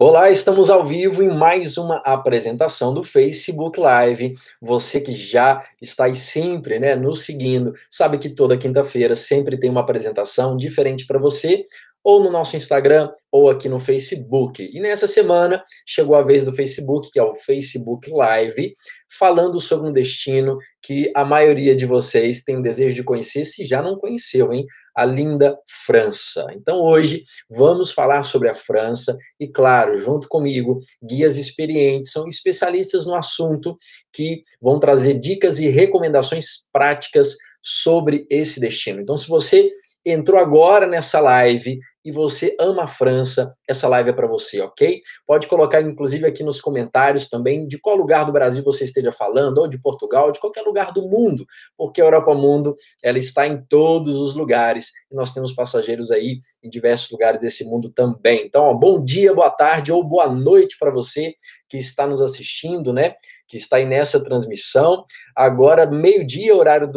Olá, estamos ao vivo em mais uma apresentação do Facebook Live. Você que já está aí sempre, né, nos seguindo, sabe que toda quinta-feira sempre tem uma apresentação diferente para você, ou no nosso Instagram, ou aqui no Facebook. E nessa semana chegou a vez do Facebook, que é o Facebook Live, falando sobre um destino que a maioria de vocês tem o desejo de conhecer, se já não conheceu, hein? A linda França. Então hoje vamos falar sobre a França e, claro, junto comigo, guias experientes, são especialistas no assunto que vão trazer dicas e recomendações práticas sobre esse destino. Então, se você entrou agora nessa live e você ama a França, essa live é para você, ok? Pode colocar, inclusive, aqui nos comentários também de qual lugar do Brasil você esteja falando, ou de Portugal, de qualquer lugar do mundo, porque a Europa Mundo, ela está em todos os lugares, e nós temos passageiros aí em diversos lugares desse mundo também. Então, ó, bom dia, boa tarde ou boa noite para você que está nos assistindo, né? Que está aí nessa transmissão. Agora, meio-dia, horário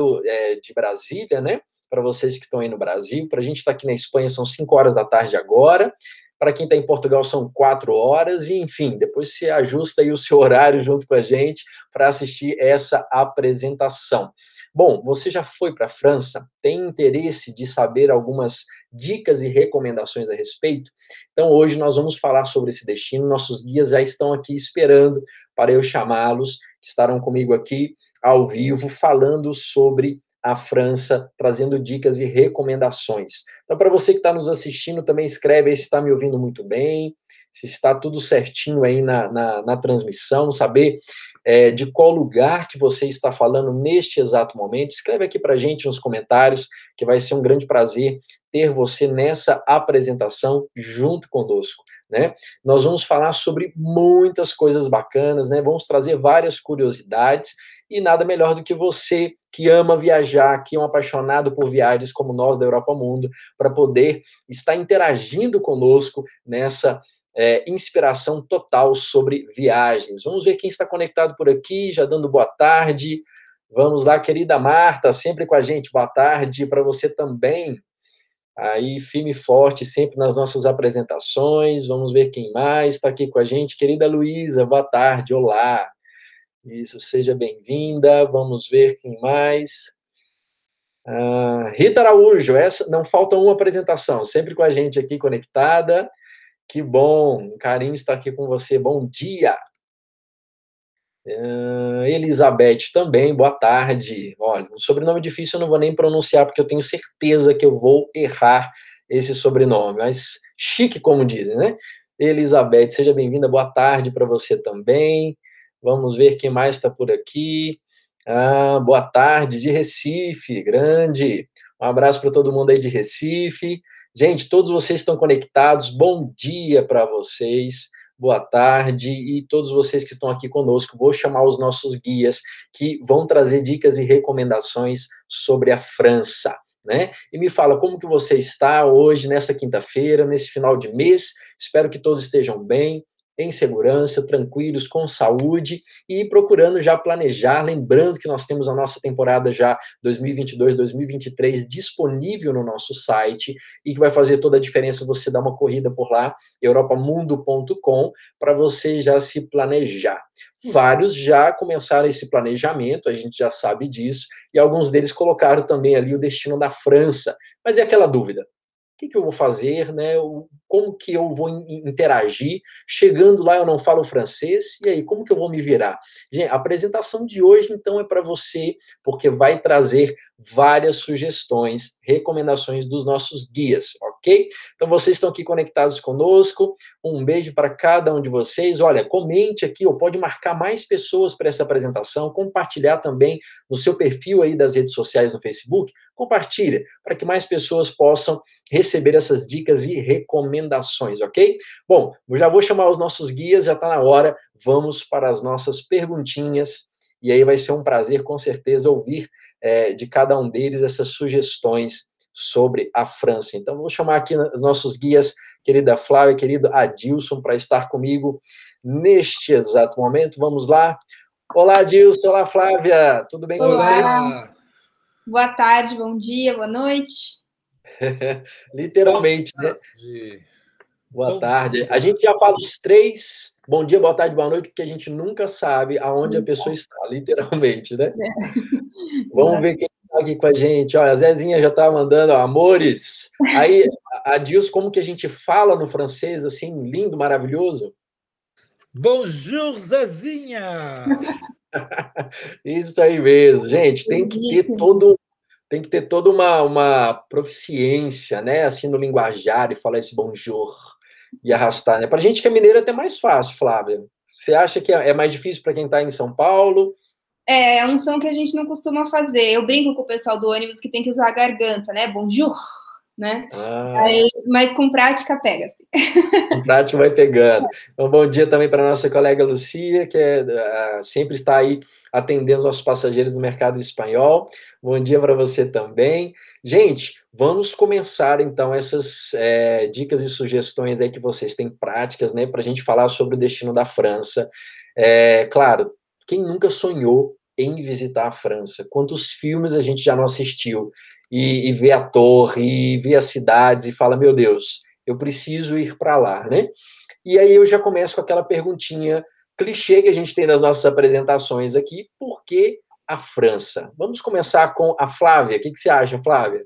de Brasília, né? Para vocês que estão aí no Brasil. Para a gente estar aqui na Espanha, são 5 horas da tarde agora. Para quem está em Portugal, são 4 horas. E, enfim, depois você ajusta aí o seu horário junto com a gente para assistir essa apresentação. Bom, você já foi para a França? Tem interesse de saber algumas dicas e recomendações a respeito? Então, hoje nós vamos falar sobre esse destino. Nossos guias já estão aqui esperando para eu chamá-los, que estarão comigo aqui ao vivo, falando sobre a França, trazendo dicas e recomendações. Então, para você que está nos assistindo, também escreve aí se está me ouvindo muito bem, se está tudo certinho aí na transmissão, saber de qual lugar que você está falando neste exato momento. Escreve aqui para a gente nos comentários, que vai ser um grande prazer ter você nessa apresentação junto conosco, né? Nós vamos falar sobre muitas coisas bacanas, né? Vamos trazer várias curiosidades, e nada melhor do que você que ama viajar, que é um apaixonado por viagens como nós da Europa Mundo, para poder estar interagindo conosco nessa inspiração total sobre viagens. Vamos ver quem está conectado por aqui, já dando boa tarde. Vamos lá, querida Marta, sempre com a gente. Boa tarde para você também. Aí, firme e forte, sempre nas nossas apresentações. Vamos ver quem mais está aqui com a gente. Querida Luísa, boa tarde, olá. Isso, seja bem-vinda. Vamos ver quem mais. Rita Araújo, essa não falta uma apresentação, sempre com a gente aqui conectada. Que bom, um carinho estar aqui com você. Bom dia. Elizabeth também, boa tarde. Olha, um sobrenome difícil eu não vou nem pronunciar, porque eu tenho certeza que eu vou errar esse sobrenome, mas chique, como dizem, né? Elizabeth, seja bem-vinda, boa tarde para você também. Vamos ver quem mais está por aqui. Boa tarde, de Recife, grande. Um abraço para todo mundo aí de Recife. Gente, todos vocês estão conectados, bom dia para vocês. Boa tarde, e todos vocês que estão aqui conosco, vou chamar os nossos guias que vão trazer dicas e recomendações sobre a França, né? E me fala como que você está hoje, nessa quinta-feira, nesse final de mês. Espero que todos estejam bem, em segurança, tranquilos, com saúde e procurando já planejar, lembrando que nós temos a nossa temporada já 2022-2023 disponível no nosso site e que vai fazer toda a diferença você dar uma corrida por lá, europamundo.com, para você já se planejar. Vários já começaram esse planejamento, a gente já sabe disso, e alguns deles colocaram também ali o destino da França. Mas é aquela dúvida, o que eu vou fazer, né? Como que eu vou interagir? Chegando lá eu não falo francês, e aí, como que eu vou me virar? Gente, a apresentação de hoje, então, é para você, porque vai trazer várias sugestões, recomendações dos nossos guias, ok? Então, vocês estão aqui conectados conosco, um beijo para cada um de vocês. Olha, comente aqui, ou pode marcar mais pessoas para essa apresentação, compartilhar também no seu perfil aí das redes sociais no Facebook, compartilha, para que mais pessoas possam receber essas dicas e recomendações, ok? Bom, eu já vou chamar os nossos guias, já está na hora, vamos para as nossas perguntinhas, e aí vai ser um prazer, com certeza, ouvir de cada um deles essas sugestões sobre a França. Então, vou chamar aqui os nossos guias, querida Flávia, querido Adilson, para estar comigo neste exato momento. Vamos lá. Olá, Adilson. Olá, Flávia. Tudo bem com você? Boa tarde, bom dia, boa noite. Literalmente, né? Boa Bom tarde. dia. A gente já fala os três bom dia, boa tarde, boa noite, porque a gente nunca sabe aonde a pessoa está, literalmente, né? Vamos ver quem está aqui com a gente. Olha, a Zezinha já está mandando, ó, amores. Aí, a Dils, como que a gente fala no francês, assim, lindo, maravilhoso? Bonjour, Zezinha! Isso aí mesmo, gente. Tem que ter toda uma proficiência, né? Assim, no linguajar e falar esse bonjour e arrastar, né? Pra gente que é mineiro é até mais fácil, Flávia. Você acha que é mais difícil para quem está em São Paulo? É um som que a gente não costuma fazer. Eu brinco com o pessoal do ônibus que tem que usar a garganta, né? Bonjour, né? Ah, Mas com prática pega-se. com prática vai pegando. Então, bom dia também para a nossa colega Lucia, que sempre está aí atendendo os nossos passageiros no mercado espanhol. Bom dia para você também. Gente, vamos começar então essas dicas e sugestões aí que vocês têm práticas, né, para a gente falar sobre o destino da França. Claro, quem nunca sonhou em visitar a França? Quantos filmes a gente já não assistiu? E vê a torre, e vê as cidades, e fala, meu Deus, eu preciso ir para lá, né? E aí eu já começo com aquela perguntinha clichê que a gente tem nas nossas apresentações aqui, por que a França? Vamos começar com a Flávia. O que você acha, Flávia?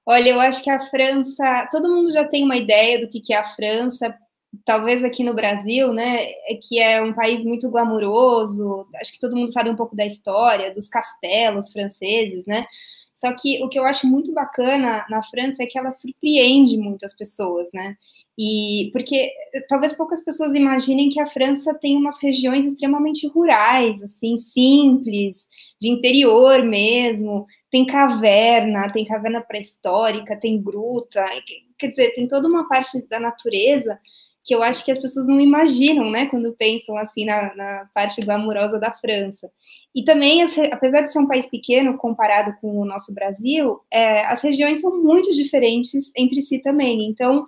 Olha, eu acho que a França, todo mundo já tem uma ideia do que é a França, talvez aqui no Brasil, né, que é um país muito glamuroso, acho que todo mundo sabe um pouco da história, dos castelos franceses, né, só que o que eu acho muito bacana na França é que ela surpreende muito as pessoas, né, e porque talvez poucas pessoas imaginem que a França tem umas regiões extremamente rurais, assim, simples, de interior mesmo, tem caverna pré-histórica, tem gruta, quer dizer, tem toda uma parte da natureza que eu acho que as pessoas não imaginam, né, quando pensam assim na parte glamurosa da França. E também, apesar de ser um país pequeno comparado com o nosso Brasil, as regiões são muito diferentes entre si também. Então,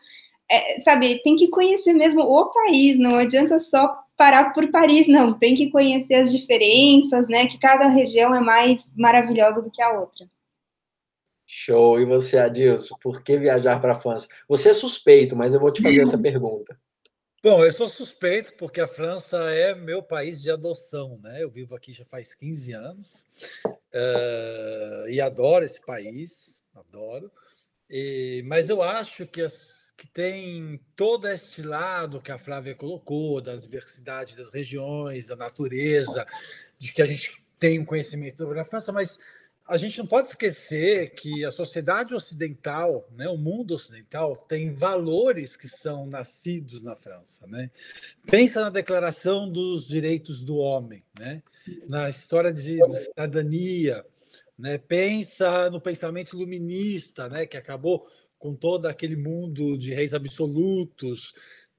sabe, tem que conhecer mesmo o país, não adianta só parar por Paris, não. Tem que conhecer as diferenças, né? Que cada região é mais maravilhosa do que a outra. Show. E você, Adilson, por que viajar para a França? Você é suspeito, mas eu vou te fazer essa pergunta. Bom, eu sou suspeito porque a França é meu país de adoção, né? Eu vivo aqui já faz 15 anos e adoro esse país, adoro. Mas eu acho que tem todo este lado que a Flávia colocou, da diversidade das regiões, da natureza, de que a gente tem um conhecimento sobre a França, mas a gente não pode esquecer que a sociedade ocidental, né, o mundo ocidental, tem valores que são nascidos na França. Né? Pensa na Declaração dos Direitos do Homem, né? Na história de cidadania, né? Pensa no pensamento iluminista, né? Que acabou com todo aquele mundo de reis absolutos.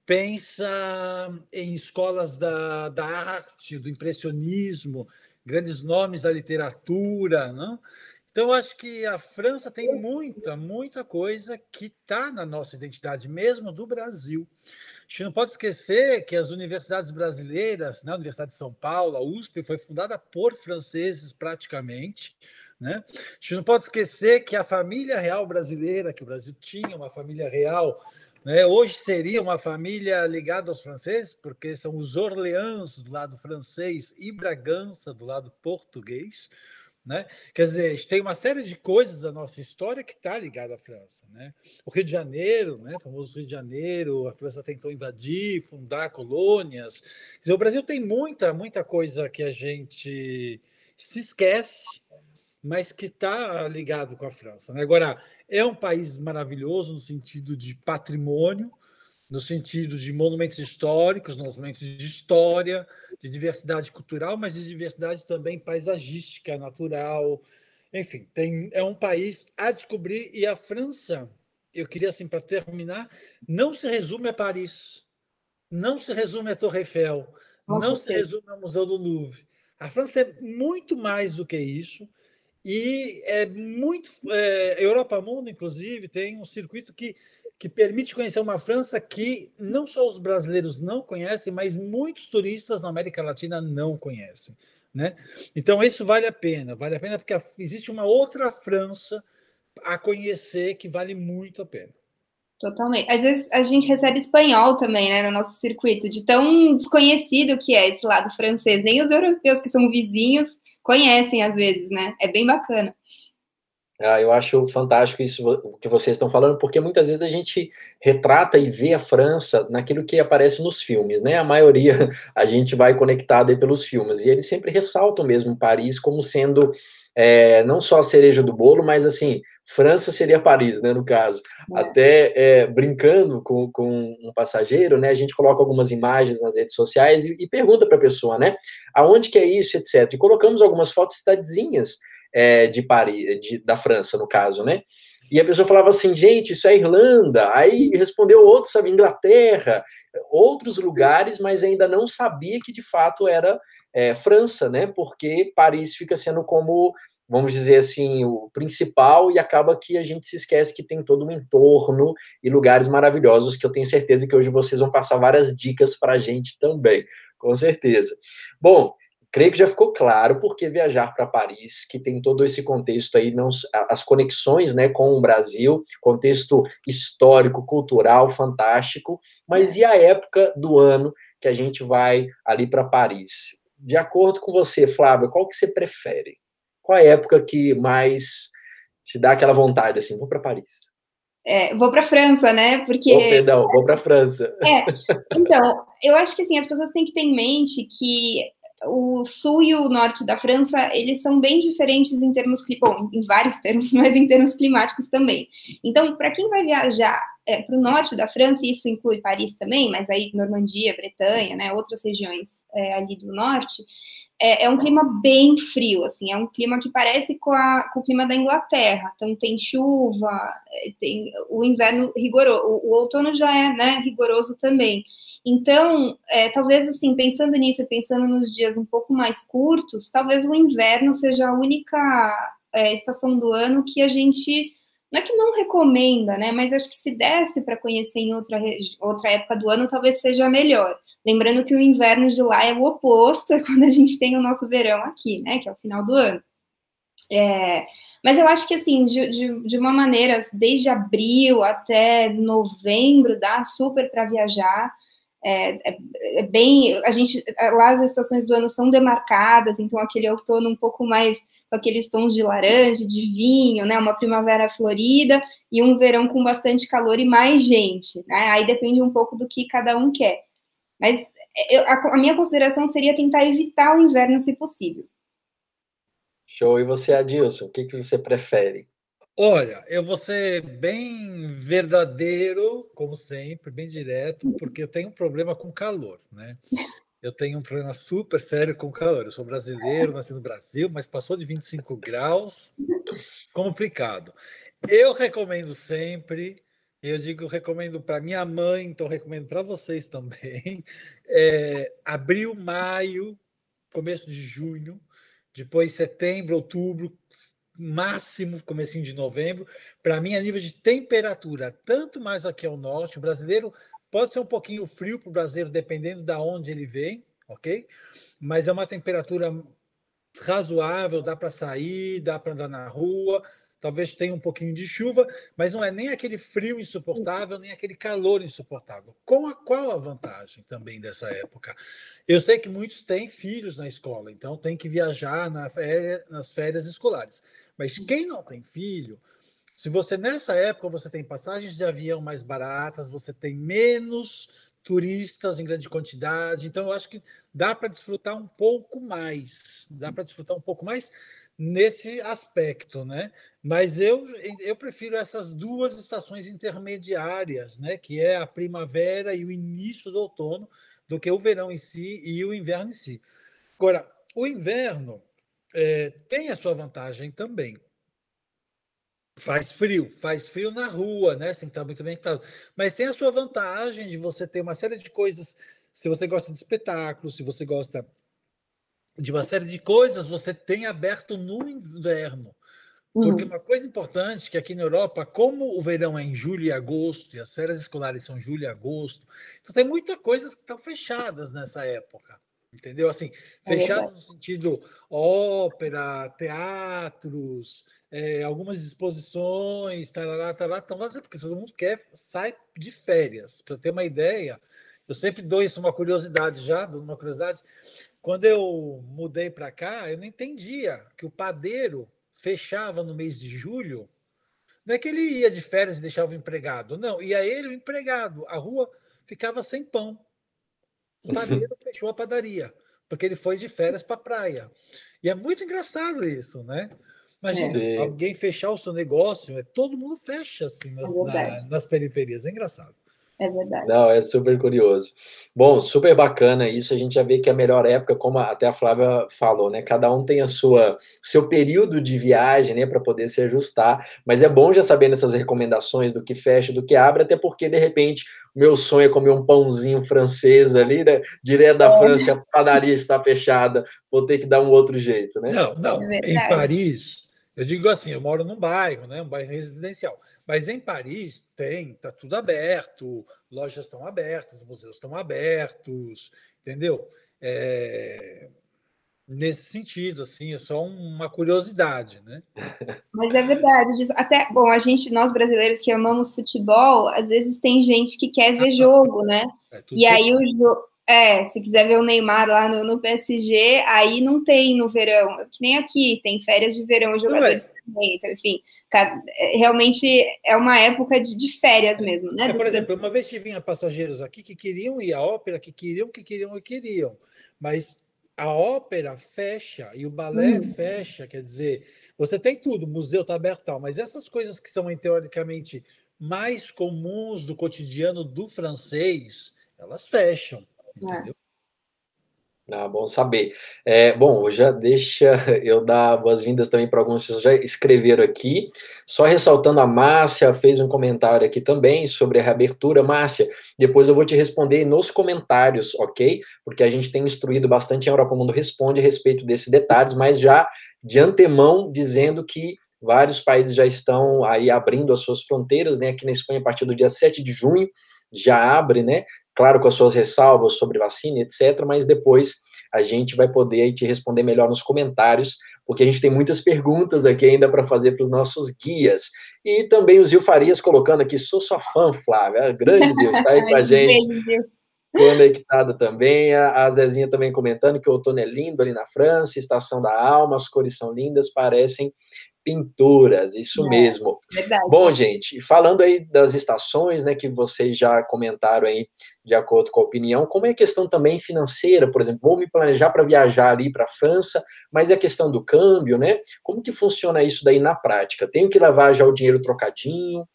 Pensa em escolas da arte, do impressionismo, grandes nomes da literatura, não? Então, eu acho que a França tem muita coisa que está na nossa identidade, mesmo do Brasil. A gente não pode esquecer que as universidades brasileiras, né, a Universidade de São Paulo, a USP, foi fundada por franceses praticamente. Né? A gente não pode esquecer que a família real brasileira, que o Brasil tinha uma família real, né, hoje seria uma família ligada aos franceses, porque são os Orleans do lado francês e Bragança do lado português. Né? Quer dizer, a gente tem uma série de coisas da nossa história que está ligada à França. Né? O Rio de Janeiro, né? O famoso Rio de Janeiro, a França tentou invadir, fundar colônias. Quer dizer, o Brasil tem muita coisa que a gente se esquece, mas que está ligado com a França. Né? Agora, é um país maravilhoso no sentido de patrimônio, no sentido de monumentos históricos, monumentos de história, de diversidade cultural, mas de diversidade também paisagística, natural. Enfim, é um país a descobrir. E a França, eu queria, assim, para terminar, não se resume a Paris, não se resume a Torre Eiffel, não se resume ao Museu do Louvre. A França é muito mais do que isso. E Europa Mundo, inclusive, tem um circuito que permite conhecer uma França que não só os brasileiros não conhecem, mas muitos turistas na América Latina não conhecem. Né? Então, isso vale a pena porque existe uma outra França a conhecer que vale muito a pena. Totalmente. Às vezes a gente recebe espanhol também, né, no nosso circuito, de tão desconhecido que é esse lado francês. Nem os europeus que são vizinhos conhecem às vezes, né? É bem bacana. Eu acho fantástico isso que vocês estão falando, porque muitas vezes a gente retrata e vê a França naquilo que aparece nos filmes, né? A maioria a gente vai conectado aí pelos filmes, e eles sempre ressaltam mesmo Paris como sendo não só a cereja do bolo, mas assim, França seria Paris, né, no caso. Até brincando com um passageiro, né, a gente coloca algumas imagens nas redes sociais e pergunta para a pessoa, né, aonde que é isso, etc. E colocamos algumas fotos de cidadezinhas de Paris, da França, no caso, né? E a pessoa falava assim, gente, isso é Irlanda. Aí respondeu outro, sabe, Inglaterra, outros lugares, mas ainda não sabia que de fato era França, né? Porque Paris fica sendo como, vamos dizer assim, o principal, e acaba que a gente se esquece que tem todo um entorno e lugares maravilhosos, que eu tenho certeza que hoje vocês vão passar várias dicas para a gente também, com certeza. Bom, creio que já ficou claro porque viajar para Paris, que tem todo esse contexto aí, não, as conexões, né, com o Brasil, contexto histórico, cultural, fantástico, mas e a época do ano que a gente vai ali para Paris? De acordo com você, Flávia, qual que você prefere? Qual é a época que mais te dá aquela vontade, assim, vou para Paris? Vou para a França, né? Porque Perdão, vou para a França. Então, eu acho que assim, as pessoas têm que ter em mente que o sul e o norte da França, eles são bem diferentes em termos, bom, em vários termos, mas em termos climáticos também. Então, para quem vai viajar para o norte da França, e isso inclui Paris também, mas aí Normandia, Bretanha, né, outras regiões ali do norte, é um clima bem frio, assim, é um clima que parece com o clima da Inglaterra. Então tem chuva, tem o inverno rigoroso, o outono já é, né, rigoroso também. Então, talvez assim, pensando nisso, pensando nos dias um pouco mais curtos, talvez o inverno seja a única estação do ano que a gente não é que não recomenda, né? Mas acho que se desse para conhecer em outra época do ano, talvez seja melhor. Lembrando que o inverno de lá é o oposto, é quando a gente tem o nosso verão aqui, né? Que é o final do ano. Mas eu acho que, assim, de uma maneira, desde abril até novembro, dá super para viajar. Bem, lá as estações do ano são demarcadas, então aquele outono um pouco mais com aqueles tons de laranja, de vinho, né, uma primavera florida e um verão com bastante calor e mais gente, né, aí depende um pouco do que cada um quer, mas a minha consideração seria tentar evitar o inverno se possível. Show, e você, Adilson, o que você prefere? Olha, eu vou ser bem verdadeiro, como sempre, bem direto, porque eu tenho um problema com calor, né? Eu tenho um problema super sério com calor. Eu sou brasileiro, nasci no Brasil, mas passou de 25 graus, complicado. Eu recomendo sempre, recomendo para minha mãe, então recomendo para vocês também, abril, maio, começo de junho, depois setembro, outubro, máximo comecinho de novembro. Para mim, a nível de temperatura, tanto mais aqui ao norte, o brasileiro pode ser um pouquinho frio para o brasileiro, dependendo de onde ele vem, ok? Mas é uma temperatura razoável, dá para sair, dá para andar na rua, talvez tenha um pouquinho de chuva, mas não é nem aquele frio insuportável, nem aquele calor insuportável. Qual a vantagem também dessa época? Eu sei que muitos têm filhos na escola, então tem que viajar nas férias escolares. Mas quem não tem filho, se você nessa época você tem passagens de avião mais baratas, você tem menos turistas em grande quantidade, então eu acho que dá para desfrutar um pouco mais, nesse aspecto, né? Mas eu prefiro essas duas estações intermediárias, né? Que é a primavera e o início do outono, do que o verão em si e o inverno em si. Agora, o inverno tem a sua vantagem também. Faz frio na rua, né? Você tem que estar muito bem equipado. Mas tem a sua vantagem de você ter uma série de coisas. Se você gosta de espetáculos, se você gosta de uma série de coisas, você tem aberto no inverno. Porque uma coisa importante que aqui na Europa, como o verão é em julho e agosto, e as férias escolares são julho e agosto, então tem muitas coisas que estão fechadas nessa época. Entendeu? Assim, fechadas no sentido ópera, teatros, algumas exposições, tarará, tarará, estão fazendo, porque todo mundo sai de férias. Para ter uma ideia, eu sempre dou isso uma curiosidade Quando eu mudei para cá, eu não entendia que o padeiro fechava no mês de julho. Não é que ele ia de férias e deixava o empregado, não. Ia ele, o empregado. A rua ficava sem pão. O padeiro fechou a padaria, porque ele foi de férias para a praia. E é muito engraçado isso, né? Imagina, alguém fechar o seu negócio, todo mundo fecha assim nas periferias. É engraçado. É verdade. Não, é super curioso. Bom, super bacana isso. A gente já vê que a melhor época, como até a Flávia falou, né? Cada um tem seu período de viagem, né? Para poder se ajustar. Mas é bom já saber nessas recomendações do que fecha, do que abre, até porque, de repente, o meu sonho é comer um pãozinho francês ali, né? Direto da França, a padaria está fechada, vou ter que dar um outro jeito, né? Não. Em Paris, eu digo assim, eu moro num bairro, né? Um bairro residencial. Mas em Paris está tudo aberto, lojas estão abertas, museus estão abertos, entendeu? Nesse sentido, assim, é só uma curiosidade, né? Mas é verdade disso. Até, bom, nós brasileiros que amamos futebol, às vezes tem gente que quer ver jogo, né? E aí o jogo, se quiser ver o Neymar lá no PSG, aí não tem no verão, que nem aqui, tem férias de verão, os jogadores também, então, enfim, realmente é uma época de férias mesmo, né? Por exemplo, uma vez que vinha passageiros aqui que queriam ir à ópera, que queriam, mas a ópera fecha e o balé fecha, quer dizer, você tem tudo, o museu está aberto, tal, mas essas coisas que são, teoricamente, mais comuns do cotidiano do francês, elas fecham, entendeu? Bom saber. Bom, já deixa eu dar boas-vindas também para algumas pessoas que já escreveram aqui. Só ressaltando, a Márcia fez um comentário aqui também sobre a reabertura. Márcia, depois eu vou te responder nos comentários, ok? Porque a gente tem instruído bastante em Europa Mundo Responde a respeito desses detalhes, mas já de antemão dizendo que vários países já estão aí abrindo as suas fronteiras, né? Aqui na Espanha, a partir do dia 7 de junho, já abre, né? Claro, com as suas ressalvas sobre vacina, etc., mas depois a gente vai poder aí te responder melhor nos comentários, porque a gente tem muitas perguntas aqui ainda para fazer para os nossos guias. E também o Zil Farias colocando aqui, sou sua fã, Flávia, grande Zil, está aí com a gente, conectado também. A Zezinha também comentando que o outono é lindo ali na França, Estação da Alma, as cores são lindas, parecem pinturas, isso mesmo. Verdade. Bom, gente, falando aí das estações, né, que vocês já comentaram aí, de acordo com a opinião, como é a questão também financeira, por exemplo, vou me planejar para viajar ali para a França, mas é a questão do câmbio, né? Como que funciona isso daí na prática? Tenho que levar já o dinheiro trocadinho?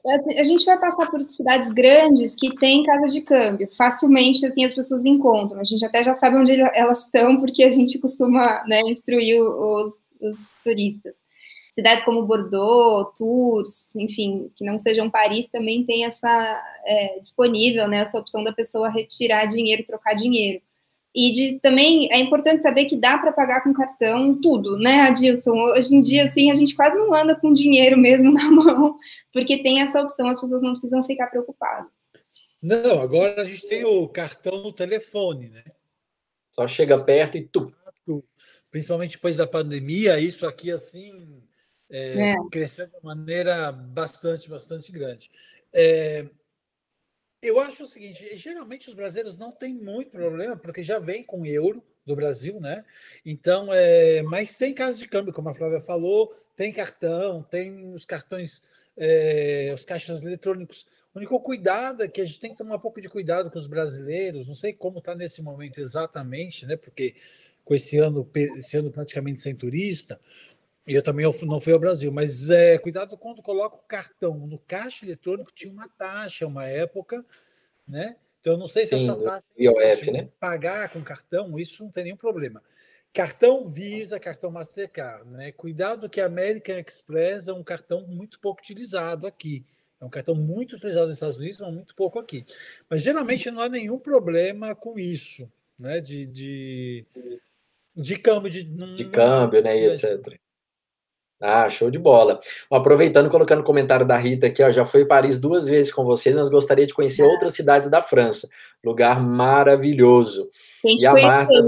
Assim, a gente vai passar por cidades grandes que tem casa de câmbio. Facilmente, assim, as pessoas encontram. A gente até já sabe onde elas estão, porque a gente costuma, né, instruir os turistas. Cidades como Bordeaux, Tours, enfim, que não sejam Paris, também tem essa disponível, né, essa opção da pessoa retirar dinheiro, trocar dinheiro. E também é importante saber que dá para pagar com cartão tudo, né, Adilson? Hoje em dia, assim, a gente quase não anda com dinheiro mesmo na mão, porque tem essa opção, as pessoas não precisam ficar preocupadas. Não, agora a gente tem o cartão no telefone, né? Só chega perto e tu. Principalmente depois da pandemia, isso aqui, assim, cresceu de uma maneira bastante grande. Eu acho o seguinte, geralmente os brasileiros não têm muito problema, porque já vem com euro do Brasil, né? Então, mas tem casa de câmbio, como a Flávia falou, tem cartão, tem os cartões, os caixas eletrônicos. O único cuidado é que a gente tem que tomar um pouco de cuidado com os brasileiros, não sei como está nesse momento exatamente, né? Porque com esse ano praticamente sem turista, e eu também não fui ao Brasil, mas cuidado quando coloca o cartão no caixa eletrônico, tinha uma taxa, uma época, né? Então, eu não sei se essa taxa IOF, né? pagar com cartão, isso não tem nenhum problema. Cartão Visa, cartão Mastercard, né? Cuidado que a American Express é um cartão muito pouco utilizado aqui. É um cartão muito utilizado nos Estados Unidos, mas muito pouco aqui. Mas geralmente não há nenhum problema com isso, né? De câmbio, de câmbio, né? E etc. Show de bola. Aproveitando, colocando o comentário da Rita aqui, ó, já fui em Paris 2 vezes com vocês, mas gostaria de conhecer outras cidades da França. Lugar maravilhoso. Tem que conhecer,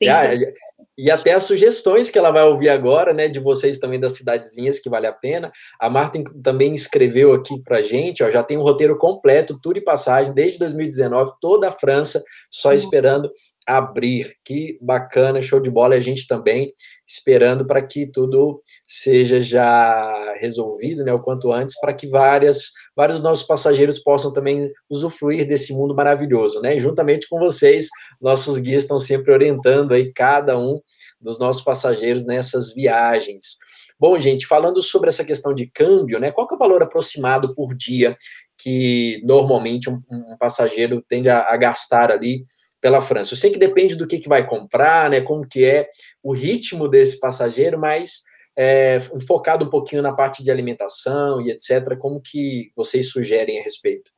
Rita. E até as sugestões que ela vai ouvir agora, né, de vocês também das cidadezinhas, que vale a pena. A Marta também escreveu aqui pra gente, ó, já tem um roteiro completo, tour e passagem, desde 2019, toda a França, só esperando abrir. Que bacana, show de bola. A gente também esperando para que tudo seja já resolvido, né, o quanto antes, para que vários nossos passageiros possam também usufruir desse mundo maravilhoso, né? E juntamente com vocês, nossos guias estão sempre orientando aí cada um dos nossos passageiros nessas viagens. Bom, gente, falando sobre essa questão de câmbio, né? Qual que é o valor aproximado por dia que normalmente um passageiro tende a gastar ali pela França? Eu sei que depende do que vai comprar, né? Como que é o ritmo desse passageiro, mas focado um pouquinho na parte de alimentação e etc. Como que vocês sugerem a respeito?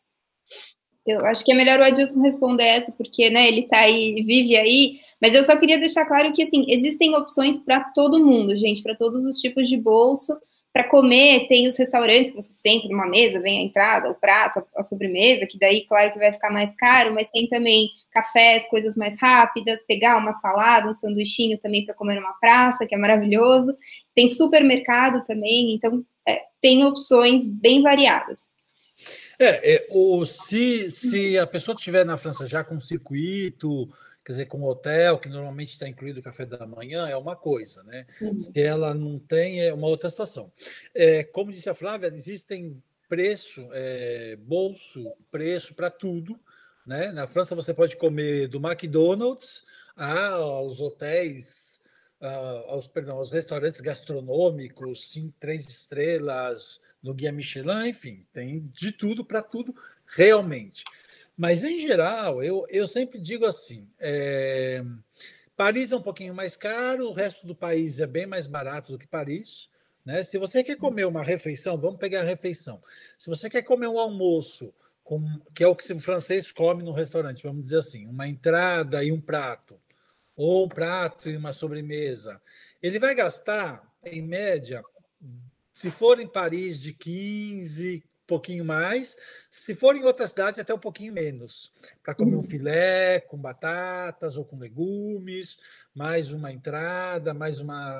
Eu acho que é melhor o Adilson responder essa, porque, né, ele tá aí, vive aí, mas eu só queria deixar claro que, assim, existem opções para todo mundo, gente, para todos os tipos de bolso. Para comer, tem os restaurantes que você senta numa mesa, vem a entrada, o prato, a sobremesa, que daí, claro que vai ficar mais caro, mas tem também cafés, coisas mais rápidas, pegar uma salada, um sanduichinho também para comer numa praça, que é maravilhoso. Tem supermercado também, então tem opções bem variadas. Se a pessoa estiver na França já com circuito, quer dizer, com hotel, que normalmente está incluído o café da manhã, é uma coisa, né? Se ela não tem, é uma outra situação. Como disse a Flávia, existem preço para tudo, né? Na França você pode comer do McDonald's aos hotéis, aos restaurantes gastronômicos, 3 estrelas, no Guia Michelin, enfim, tem de tudo para tudo, realmente. Mas, em geral, eu sempre digo assim, Paris é um pouquinho mais caro, o resto do país é bem mais barato do que Paris, né? Se você quer comer uma refeição, vamos pegar a refeição. Se você quer comer um almoço, que é o que o francês come no restaurante, vamos dizer assim, uma entrada e um prato, ou um prato e uma sobremesa, ele vai gastar, em média, se for em Paris, de 15, pouquinho mais. Se for em outra cidade, até um pouquinho menos. Para comer um filé com batatas ou com legumes, mais uma entrada,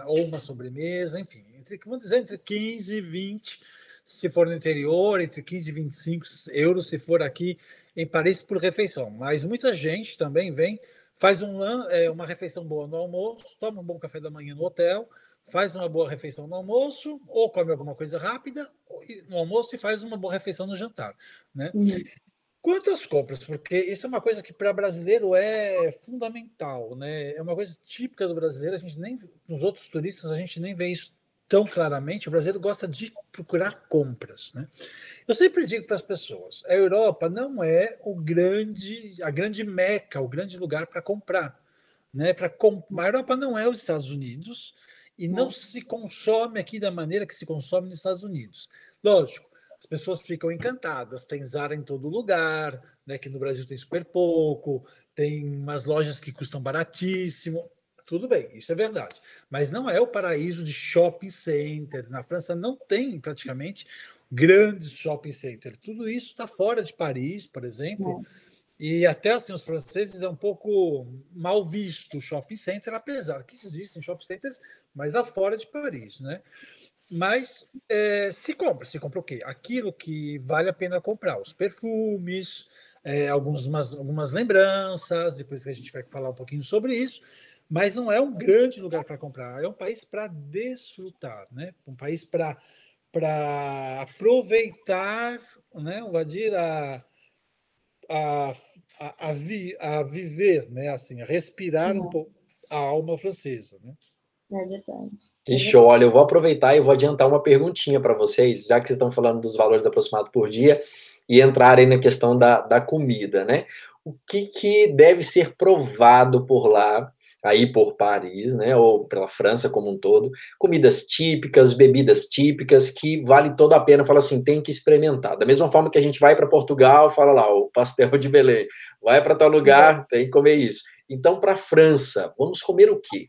ou uma sobremesa, enfim. Vamos dizer, entre 15 e 20, se for no interior, entre 15 e 25 euros, se for aqui em Paris, por refeição. Mas muita gente também vem, faz uma refeição boa no almoço, toma um bom café da manhã no hotel, faz uma boa refeição no almoço, ou come alguma coisa rápida no almoço e faz uma boa refeição no jantar, né? Quanto às compras, porque isso é uma coisa que para brasileiro é fundamental, né? É uma coisa típica do brasileiro, nos outros turistas a gente nem vê isso tão claramente. O brasileiro gosta de procurar compras, né? Eu sempre digo para as pessoas, a Europa não é a grande meca, o grande lugar para comprar, né? A Europa não é os Estados Unidos, e não se consome aqui da maneira que se consome nos Estados Unidos. Lógico, as pessoas ficam encantadas, tem Zara em todo lugar, né, que no Brasil tem super pouco, tem umas lojas que custam baratíssimo, tudo bem, isso é verdade, mas não é o paraíso de shopping center. Na França não tem praticamente grandes shopping centers, tudo isso está fora de Paris, por exemplo. E até assim, os franceses é um pouco mal visto o shopping center, apesar que existem shopping centers mais afora de Paris, né? Mas se compra o quê? Aquilo que vale a pena comprar, os perfumes, algumas lembranças, depois que a gente vai falar um pouquinho sobre isso, mas não é um grande lugar para comprar, é um país para desfrutar, né? Um país para aproveitar, né? A viver, né? Assim, a respirar um pouco a alma francesa, né? É verdade. Que show! Olha, eu vou aproveitar e vou adiantar uma perguntinha para vocês, já que vocês estão falando dos valores aproximados por dia, e entrarem na questão da comida, né? O que deve ser provado por lá, aí por Paris, né? Ou pela França como um todo, comidas típicas, bebidas típicas, que vale toda a pena, fala assim, tem que experimentar. Da mesma forma que a gente vai para Portugal, fala lá, o pastel de Belém. Vai para tal lugar, tem que comer isso. Então, para a França, vamos comer o quê?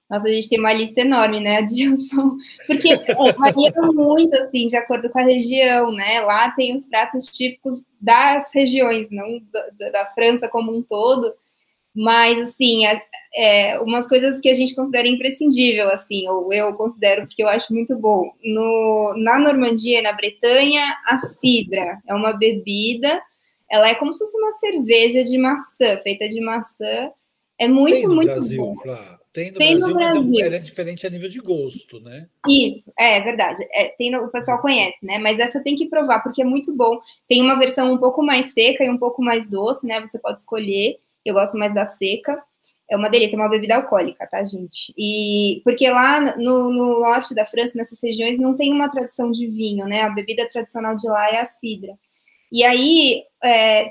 Nossa, a gente tem uma lista enorme, né, Adilson? Porque varia muito, assim, de acordo com a região, né? Lá tem os pratos típicos das regiões, não da França como um todo. Mas, assim, umas coisas que a gente considera imprescindível, assim, ou eu considero porque eu acho muito bom. Na Normandia e na Bretanha, a cidra é uma bebida, ela é como se fosse uma cerveja de maçã, feita de maçã. É Tem muito, no muito Brasil, bom. Flá. Tem no Tem no Brasil, mas Brasil. ela é diferente a nível de gosto, né? Isso, é verdade. O pessoal conhece, né? Mas essa tem que provar, porque é muito bom. Tem uma versão um pouco mais seca e um pouco mais doce, né? Você pode escolher. Eu gosto mais da seca. É uma delícia, é uma bebida alcoólica, tá, gente? E porque lá no norte da França, nessas regiões, não tem uma tradição de vinho, né? A bebida tradicional de lá é a cidra. E aí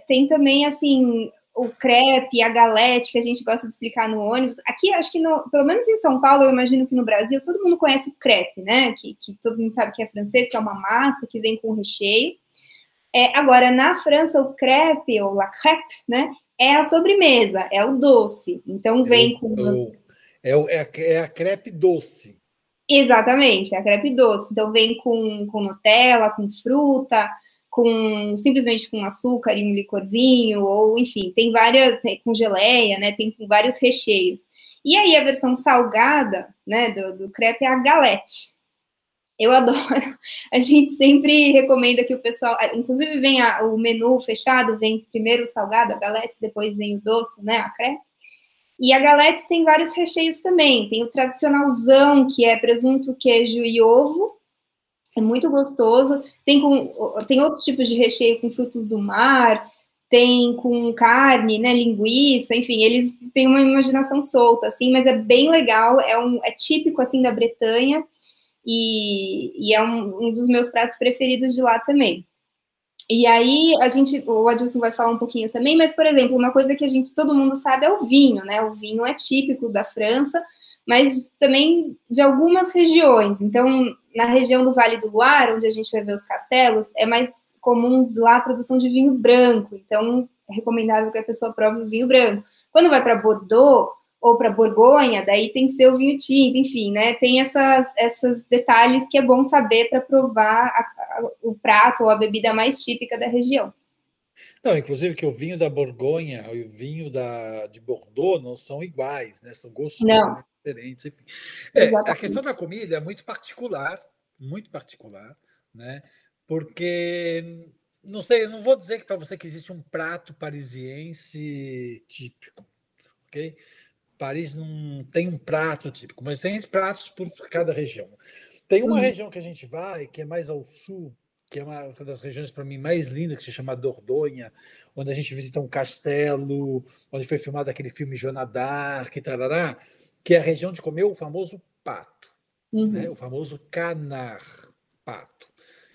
tem também, assim, o crepe, a galete, que a gente gosta de explicar no ônibus. Aqui, acho que, pelo menos em São Paulo, eu imagino que no Brasil, todo mundo conhece o crepe, né? Que todo mundo sabe que é francês, que é uma massa que vem com recheio. Agora, na França, o crepe, ou la crêpe, né? É a sobremesa, é o doce. Então, vem com... É a crepe doce. Exatamente, é a crepe doce. Então, vem com Nutella, com fruta, simplesmente com açúcar e um licorzinho, ou enfim, com geleia, né? Tem com vários recheios. E aí a versão salgada, né, do crepe é a galete. Eu adoro. A gente sempre recomenda que o pessoal, inclusive vem o menu fechado, vem primeiro o salgado, a galete, depois vem o doce, né, a crepe. E a galete tem vários recheios também. Tem o tradicionalzão, que é presunto, queijo e ovo. É muito gostoso. Tem outros tipos de recheio com frutos do mar, tem com carne, né, linguiça, enfim, eles têm uma imaginação solta, assim, mas é bem legal, é típico, assim, da Bretanha, e é um dos meus pratos preferidos de lá também. E aí, o Adilson vai falar um pouquinho também, mas, por exemplo, uma coisa que todo mundo sabe é o vinho, né? O vinho é típico da França, mas também de algumas regiões. Então, na região do Vale do Loire, onde a gente vai ver os castelos, é mais comum lá a produção de vinho branco. Então, é recomendável que a pessoa prove o vinho branco. Quando vai para Bordeaux ou para Borgonha, daí tem que ser o vinho tinto, enfim, né? Tem esses detalhes que é bom saber para provar o prato ou a bebida mais típica da região. Não, inclusive que o vinho da Borgonha e o vinho de Bordeaux não são iguais, né? São gostos Não, completamente diferentes. Enfim. A questão exatamente. da comida é muito particular, né? Porque não sei, eu não vou dizer que para você que existe um prato parisiense típico, ok? Paris não tem um prato típico, mas tem pratos por cada região. Tem uma região que a gente vai, que é mais ao sul, que é uma das regiões para mim mais lindas, que se chama Dordogne, onde a gente visita um castelo, onde foi filmado aquele filme Joana d'Arc, tarará, que é a região de comer o famoso pato, né? O famoso canard, pato.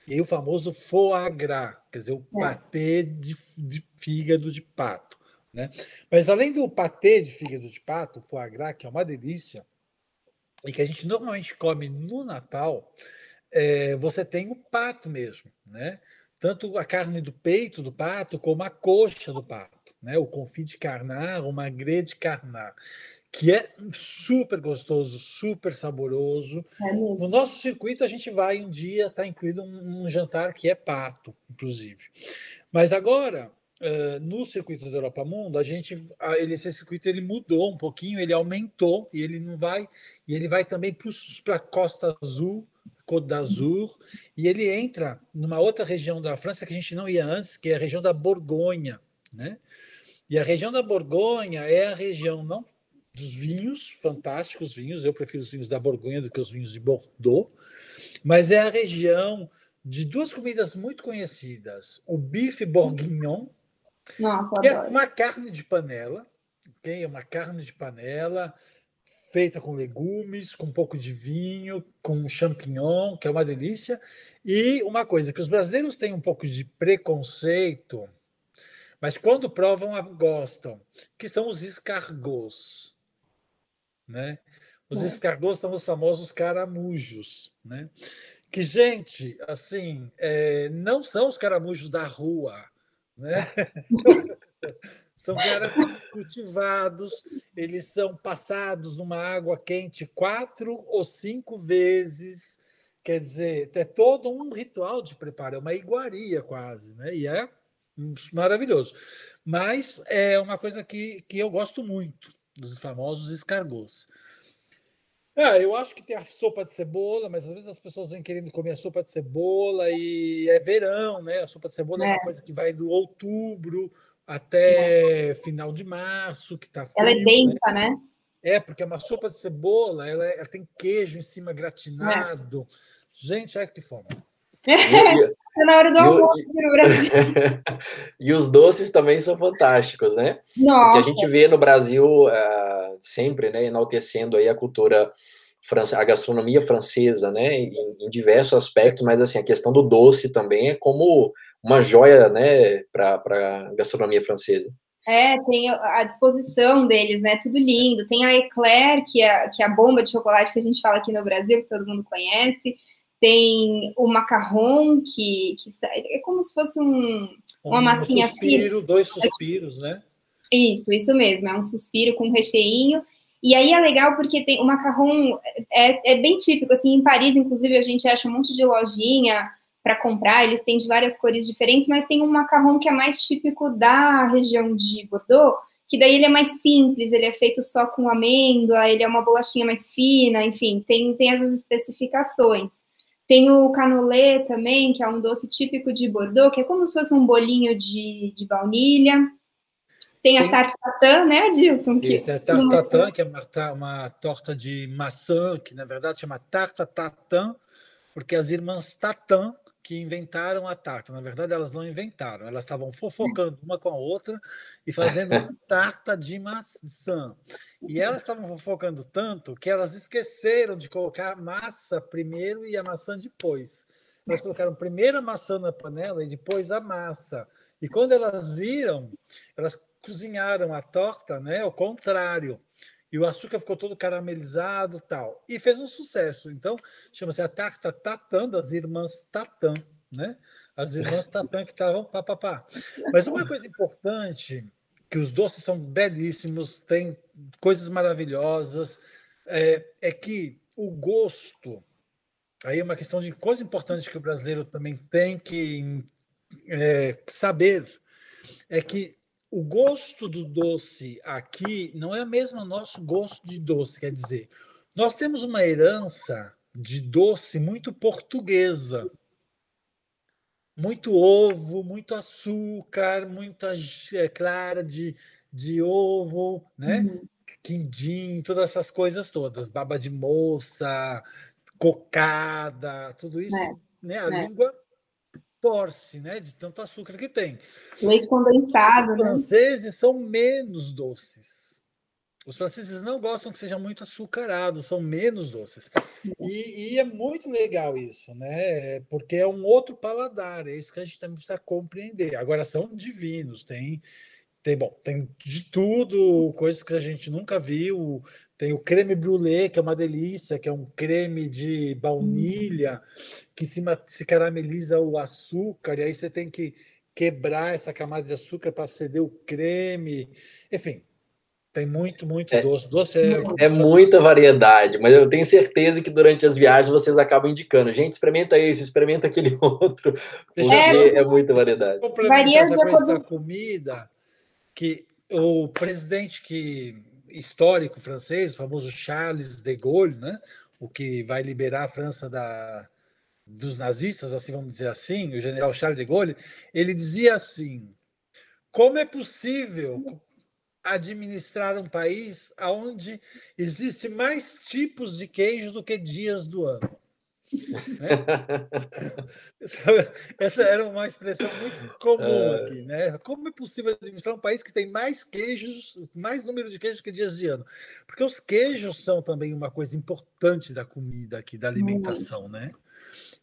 E aí o famoso foie gras, quer dizer, o patê de fígado de pato. Né? Mas além do patê de fígado de pato, foie gras, que é uma delícia, e que a gente normalmente come no Natal, você tem o pato mesmo, né? Tanto a carne do peito do pato como a coxa do pato, né? O confit de carnard, o magret de carnard, que é super gostoso, super saboroso. No nosso circuito, a gente vai um dia, está incluído um jantar que é pato, inclusive. Mas agora, no circuito da Europa Mundo, esse circuito ele mudou um pouquinho, ele aumentou e ele vai também para a Costa Azul, Côte d'Azur, e ele entra numa outra região da França que a gente não ia antes, que é a região da Borgonha, né? E a região da Borgonha é a região não dos vinhos, fantásticos vinhos, eu prefiro os vinhos da Borgonha do que os vinhos de Bordeaux, mas é a região de duas comidas muito conhecidas, o bife bourguignon, Nossa, que é adoro. uma carne de panela, okay? É uma carne de panela feita com legumes, com um pouco de vinho, com champignon, que é uma delícia. E uma coisa que os brasileiros têm um pouco de preconceito, mas quando provam, gostam, que são os escargots, né? Os escargots são os famosos caramujos, né? Que, gente, assim, não são os caramujos da rua, né? São caramujos cultivados, eles são passados numa água quente 4 ou 5 vezes. Quer dizer, é todo um ritual de preparo, é uma iguaria quase, né? E é maravilhoso. Mas é uma coisa que eu gosto muito, dos famosos escargots. Eu acho que tem a sopa de cebola, mas às vezes as pessoas vêm querendo comer a sopa de cebola e é verão, né? A sopa de cebola é uma coisa que vai do outubro até final de março, que está frio. Ela é densa, né? Porque é uma sopa de cebola, ela tem queijo em cima gratinado. Gente, olha que fome. É na hora do almoço no Brasil. E os doces também são fantásticos, né? Nossa. Porque a gente vê no Brasil sempre, né, enaltecendo aí a cultura a gastronomia francesa, né, em diversos aspectos, mas assim, a questão do doce também é como uma joia, né, para a gastronomia francesa. Tem a disposição deles, né? Tudo lindo. Tem a Eclair, que é a bomba de chocolate que a gente fala aqui no Brasil, que todo mundo conhece. Tem o macarrão, que é como se fosse uma massinha fina. 2 suspiros, né? Isso mesmo. É um suspiro com recheinho. E aí é legal porque tem o macarrão, é bem típico. Assim, em Paris, inclusive, a gente acha um monte de lojinha para comprar, eles têm de várias cores diferentes, mas tem um macarrão que é mais típico da região de Bordeaux, que daí ele é mais simples, ele é feito só com amêndoa, ele é uma bolachinha mais fina, enfim, tem essas especificações. Tem o canolé também, que é um doce típico de Bordeaux, que é como se fosse um bolinho de baunilha. Tem a tarte tatin, né, Adilson? Isso, a tarte tatin, que é uma torta de maçã, que na verdade chama tarte tatin, porque as irmãs Tatin que inventaram a tarta. Na verdade, elas não inventaram, elas estavam fofocando uma com a outra e fazendo tarta de maçã. E elas estavam fofocando tanto que elas esqueceram de colocar a massa primeiro e a maçã depois. Elas colocaram primeiro a maçã na panela e depois a massa. E quando elas viram, elas cozinharam a torta, né, ao contrário. E o açúcar ficou todo caramelizado tal. E fez um sucesso. Então, chama-se a tarta Tatin, das irmãs Tatin, né? As irmãs Tatin que estavam pá. Mas uma coisa importante, que os doces são belíssimos, tem coisas maravilhosas, é que o gosto, aí é uma questão de coisa importante que o brasileiro também tem que saber, é que o gosto do doce aqui não é mesmo o nosso gosto de doce, quer dizer, nós temos uma herança de doce muito portuguesa. Muito ovo, muito açúcar, muita clara de ovo, né? Quindim, todas essas coisas todas, baba de moça, cocada, tudo isso, né? A língua torce, né? De tanto açúcar que tem. Leite condensado, Os franceses são menos doces. Os franceses não gostam que seja muito açucarado, são menos doces. E é muito legal isso, né? Porque é um outro paladar, é isso que a gente também precisa compreender. Agora, são divinos, tem de tudo, coisas que a gente nunca viu. Tem o creme brulee, que é uma delícia, que é um creme de baunilha, que se carameliza o açúcar, e aí você tem que quebrar essa camada de açúcar para acender o creme. Enfim, tem muito doce. Doce é muita variedade, mas eu tenho certeza que durante as viagens vocês acabam indicando. Gente, experimenta esse, experimenta aquele outro, porque é muita variedade. Complementar essa coisa da comida, que o presidente histórico francês, o famoso Charles de Gaulle, né, o que vai liberar a França dos nazistas, assim vamos dizer assim, o general Charles de Gaulle, ele dizia assim: como é possível administrar um país onde existe mais tipos de queijo do que dias do ano? Né? Essa era uma expressão muito comum aqui, né? Como é possível administrar um país que tem mais queijos, mais número de queijos que dias de ano? Porque os queijos são também uma coisa importante da comida aqui, da alimentação, né?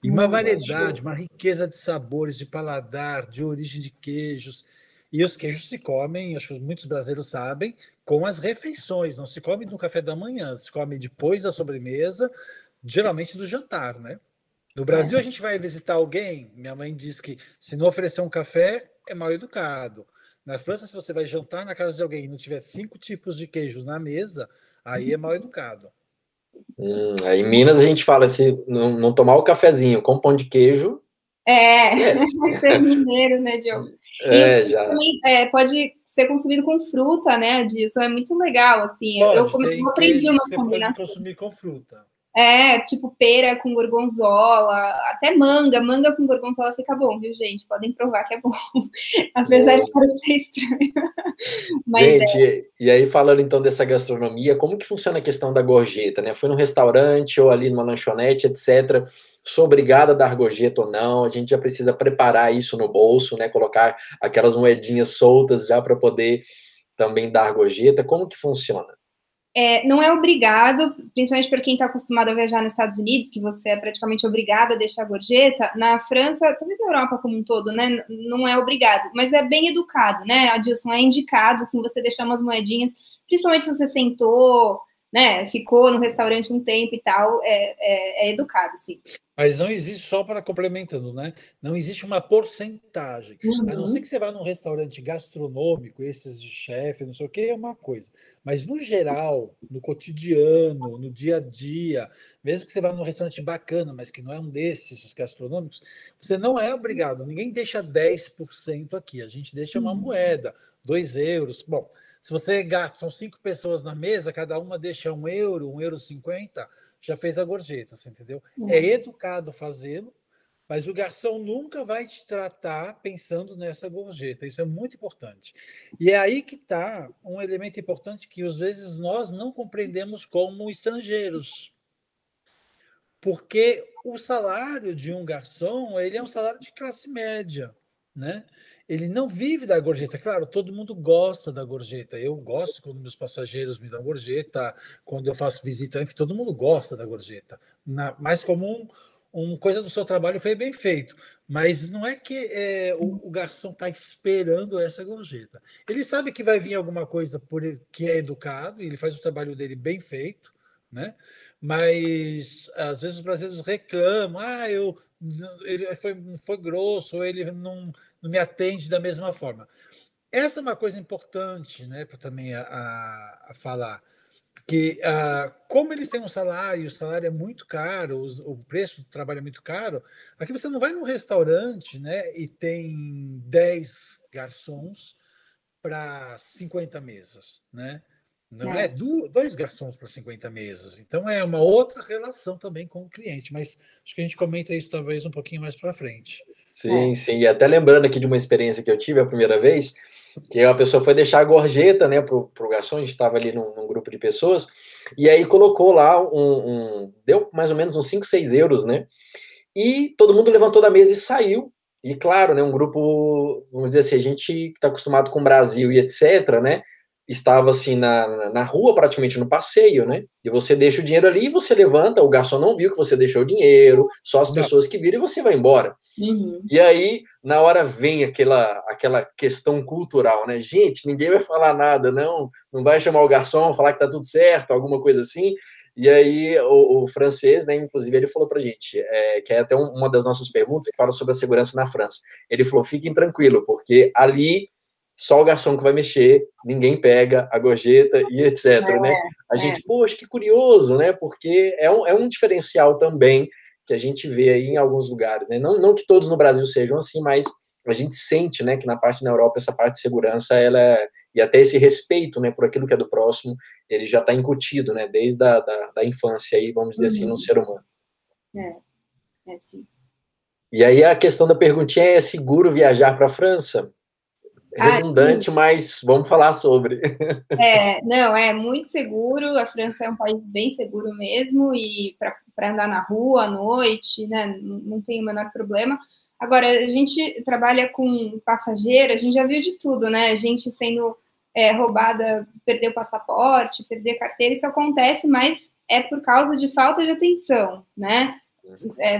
E uma variedade, uma riqueza de sabores, de paladar, de origem de queijos. E os queijos se comem, acho que muitos brasileiros sabem, com as refeições. Não se come no café da manhã, se come depois da sobremesa, geralmente do jantar, né? No Brasil, a gente vai visitar alguém, minha mãe diz que se não oferecer um café, é mal educado. Na França, se você vai jantar na casa de alguém e não tiver 5 tipos de queijos na mesa, aí é mal educado. Em Minas, a gente fala, se não tomar o cafezinho com pão de queijo, Esquece. Ser mineiro, né, Diogo? E Já. também pode ser consumido com fruta, né, disso é muito legal, assim. Eu Tem aprendi queijos que umas você pode combinações. consumir com fruta. Tipo pera com gorgonzola, até manga com gorgonzola fica bom, viu, gente? Podem provar que é bom, apesar de parecer estranho. Mas gente, e aí falando então dessa gastronomia, como que funciona a questão da gorjeta, né? Foi num restaurante ou ali numa lanchonete, etc. Sou obrigada a dar gorjeta ou não? A gente já precisa preparar isso no bolso, né? Colocar aquelas moedinhas soltas já para poder também dar gorjeta. Como que funciona? Não é obrigado, principalmente para quem está acostumado a viajar nos Estados Unidos, que você é praticamente obrigado a deixar gorjeta. Na França, talvez na Europa como um todo, né? Não é obrigado, mas é bem educado, né, Adilson? É indicado, assim, você deixar umas moedinhas, principalmente se você sentou, né? Ficou no restaurante um tempo e tal, é educado, sim. Mas não existe, só para complementando, né? Não existe uma porcentagem. A não ser que você vá num restaurante gastronômico, esses de chefe, não sei o que, é uma coisa. Mas no geral, no cotidiano, no dia a dia, mesmo que você vá num restaurante bacana, mas que não é um desses gastronômicos, você não é obrigado. Ninguém deixa 10% aqui. A gente deixa uma moeda, 2 euros. Bom, se você gasta, são 5 pessoas na mesa, cada uma deixa 1 euro, 1,50 € já fez a gorjeta, você entendeu? É educado fazê-lo, mas o garçom nunca vai te tratar pensando nessa gorjeta. Isso é muito importante. E é aí que está um elemento importante que, às vezes, nós não compreendemos como estrangeiros. Porque o salário de um garçom, ele é um salário de classe média, né? Ele não vive da gorjeta. Claro, todo mundo gosta da gorjeta. Eu gosto quando meus passageiros me dão gorjeta, quando eu faço visita, enfim, todo mundo gosta da gorjeta. Mais como coisa do seu trabalho foi bem feito. Mas não é que o garçom está esperando essa gorjeta. Ele sabe que vai vir alguma coisa que é educado, e ele faz o trabalho dele bem feito, né? Mas às vezes os brasileiros reclamam, ele foi grosso, ou ele não me atende da mesma forma. Essa é uma coisa importante, né, para também a falar, que como eles têm um salário, o salário é muito caro, o preço do trabalho é muito caro, aqui você não vai num restaurante, né, e tem 10 garçons para 50 mesas, né? Não é 2 garçons para 50 mesas. Então, é uma outra relação também com o cliente. Mas acho que a gente comenta isso talvez um pouquinho mais para frente. Sim, sim. E até lembrando aqui de uma experiência que eu tive a primeira vez, que a pessoa foi deixar a gorjeta, né, pro garçom, a gente estava ali num grupo de pessoas, e aí colocou lá deu mais ou menos uns 5, 6 euros, né? E todo mundo levantou da mesa e saiu. E claro, né, um grupo, vamos dizer assim, a gente que está acostumado com o Brasil e etc, né, estava assim na rua, praticamente no passeio, né, e você deixa o dinheiro ali e você levanta, o garçom não viu que você deixou o dinheiro, só as pessoas que viram e você vai embora. E aí, na hora vem aquela questão cultural, né, gente, ninguém vai falar nada, não vai chamar o garçom, falar que tá tudo certo, alguma coisa assim. E aí o francês, né, inclusive, ele falou pra gente, que é até uma das nossas perguntas, que fala sobre a segurança na França. Ele falou, fiquem tranquilo, porque ali só o garçom que vai mexer, ninguém pega a gorjeta e etc, né? A gente, poxa, que curioso, né? Porque é um diferencial também que a gente vê aí em alguns lugares, né? Não que todos no Brasil sejam assim, mas a gente sente, né, que na parte da Europa essa parte de segurança, e até esse respeito, né, por aquilo que é do próximo, ele já está incutido, né, desde da infância aí, vamos dizer assim, no ser humano. Sim. E aí a questão da perguntinha é seguro viajar para a França? Redundante, mas vamos falar sobre. Não, é muito seguro, a França é um país bem seguro mesmo, e para andar na rua à noite, né, não tem o menor problema. Agora, a gente trabalha com passageiro, a gente já viu de tudo, né? A gente sendo roubada, perder o passaporte, perder carteira, isso acontece, mas é por causa de falta de atenção, né?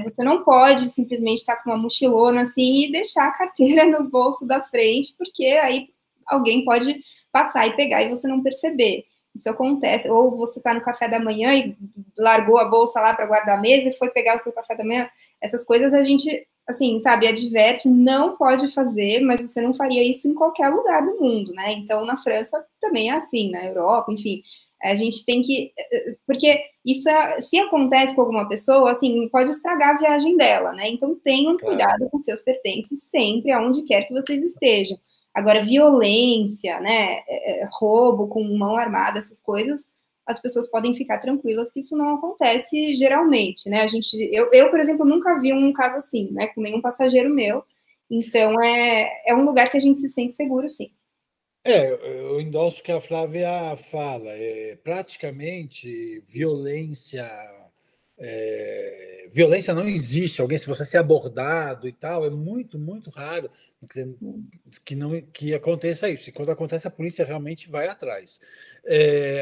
Você não pode simplesmente estar com uma mochilona assim e deixar a carteira no bolso da frente, porque aí alguém pode passar e pegar e você não perceber. Isso acontece. Ou você está no café da manhã e largou a bolsa lá para guardar a mesa e foi pegar o seu café da manhã. Essas coisas a gente, assim, sabe, adverte, não pode fazer, mas você não faria isso em qualquer lugar do mundo, né? Então, na França também é assim, na Europa, enfim. A gente tem que... Porque isso, se acontece com alguma pessoa, assim, pode estragar a viagem dela, né? Então, tenham cuidado com seus pertences sempre, aonde quer que vocês estejam. Agora, violência, né? Roubo com mão armada, essas coisas, as pessoas podem ficar tranquilas que isso não acontece geralmente, né? Eu, por exemplo, nunca vi um caso assim, né? Com nenhum passageiro meu. Então, é um lugar que a gente se sente seguro, sim. Eu endosso o que a Flávia fala. Praticamente, violência não existe. Alguém, se você ser abordado e tal, é muito, muito raro. Quer dizer, que aconteça isso. E quando acontece, a polícia realmente vai atrás.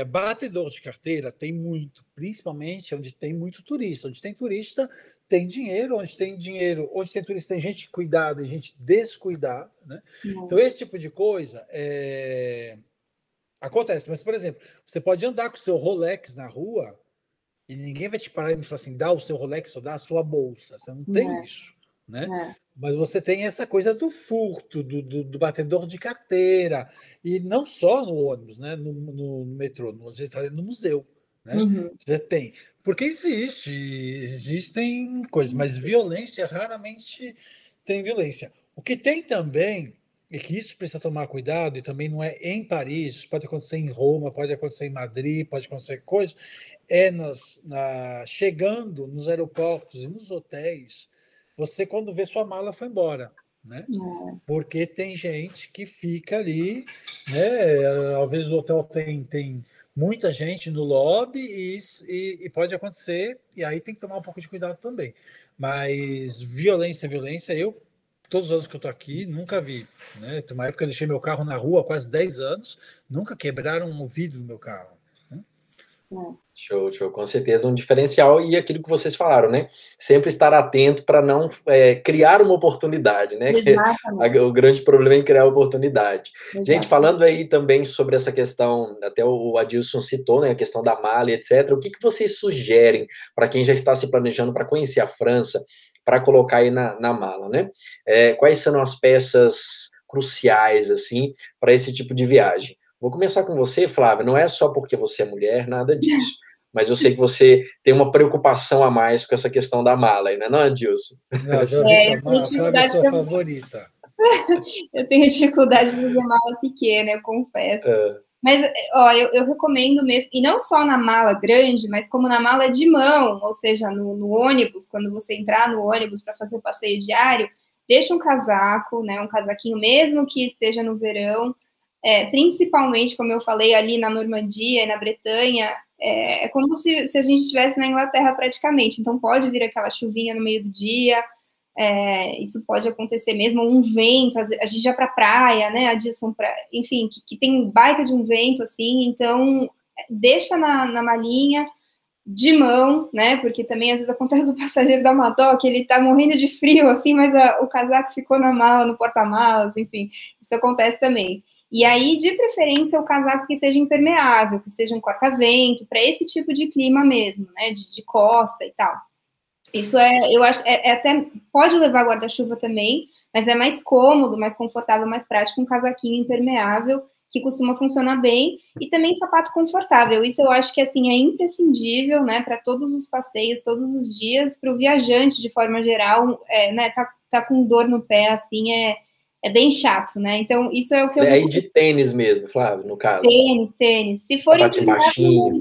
Batedor de carteira tem muito, principalmente onde tem muito turista. Onde tem turista, tem dinheiro. Onde tem dinheiro, onde tem turista, tem gente cuidada e gente descuidada, né? Então, esse tipo de coisa acontece. Mas, por exemplo, você pode andar com o seu Rolex na rua e ninguém vai te parar e me falar assim, dá o seu Rolex ou dá a sua bolsa. Você não tem isso, né? Mas você tem essa coisa do furto, do batedor de carteira, e não só no ônibus, né? No metrô, às vezes está no museu, né? Você tem. Porque existem coisas, mas violência, raramente tem violência. O que tem também é que isso precisa tomar cuidado, e também não é em Paris, isso pode acontecer em Roma, pode acontecer em Madrid, pode acontecer coisa, chegando nos aeroportos e nos hotéis, você, quando vê sua mala, foi embora, né? Porque tem gente que fica ali, né? Às vezes o hotel tem muita gente no lobby e pode acontecer, e aí tem que tomar um pouco de cuidado também. Mas violência, todos os anos que eu estou aqui, nunca vi, né? Tem uma época que eu deixei meu carro na rua há quase 10 anos, nunca quebraram um vidro do meu carro. Show, com certeza um diferencial, e aquilo que vocês falaram, né? Sempre estar atento para não criar uma oportunidade, né? Que o grande problema é em criar oportunidade. Exatamente. Gente, falando aí também sobre essa questão, até o Adilson citou, né? A questão da mala e etc. O que vocês sugerem para quem já está se planejando para conhecer a França, para colocar aí na mala, né? Quais são as peças cruciais, assim, para esse tipo de viagem? Vou começar com você, Flávia. Não é só porque você é mulher, nada disso. Mas eu sei que você tem uma preocupação a mais com essa questão da mala, não é, Adilson? Não, já vi que a Flávia é sua favorita. Eu tenho dificuldade de fazer mala pequena, eu confesso. Mas, ó, eu recomendo mesmo, e não só na mala grande, mas como na mala de mão, ou seja, no ônibus, quando você entrar no ônibus para fazer o passeio diário, deixa um casaco, né, um casaquinho, mesmo que esteja no verão, principalmente, como eu falei, ali na Normandia e na Bretanha, é como se a gente estivesse na Inglaterra praticamente, então pode vir aquela chuvinha no meio do dia, isso pode acontecer mesmo, um vento, a gente vai para a praia, né, Adilson, enfim, que tem baita de um vento, assim, então deixa na malinha, de mão, né, porque também às vezes acontece do passageiro dar uma dó, que ele tá morrendo de frio, assim, mas o casaco ficou na mala, no porta-malas, enfim, isso acontece também. E aí, de preferência, o casaco que seja impermeável, que seja um corta-vento, para esse tipo de clima mesmo, né, de costa e tal. Isso eu acho, até pode levar guarda-chuva também, mas é mais cômodo, mais confortável, mais prático, um casaquinho impermeável, que costuma funcionar bem, e também sapato confortável. Isso eu acho que, assim, é imprescindível, né, para todos os passeios, todos os dias, para o viajante, de forma geral, né, tá com dor no pé, assim, é bem chato, né? Então, isso é o que eu... aí de tênis mesmo, Flávio, no caso. Tênis. Se for impermeável,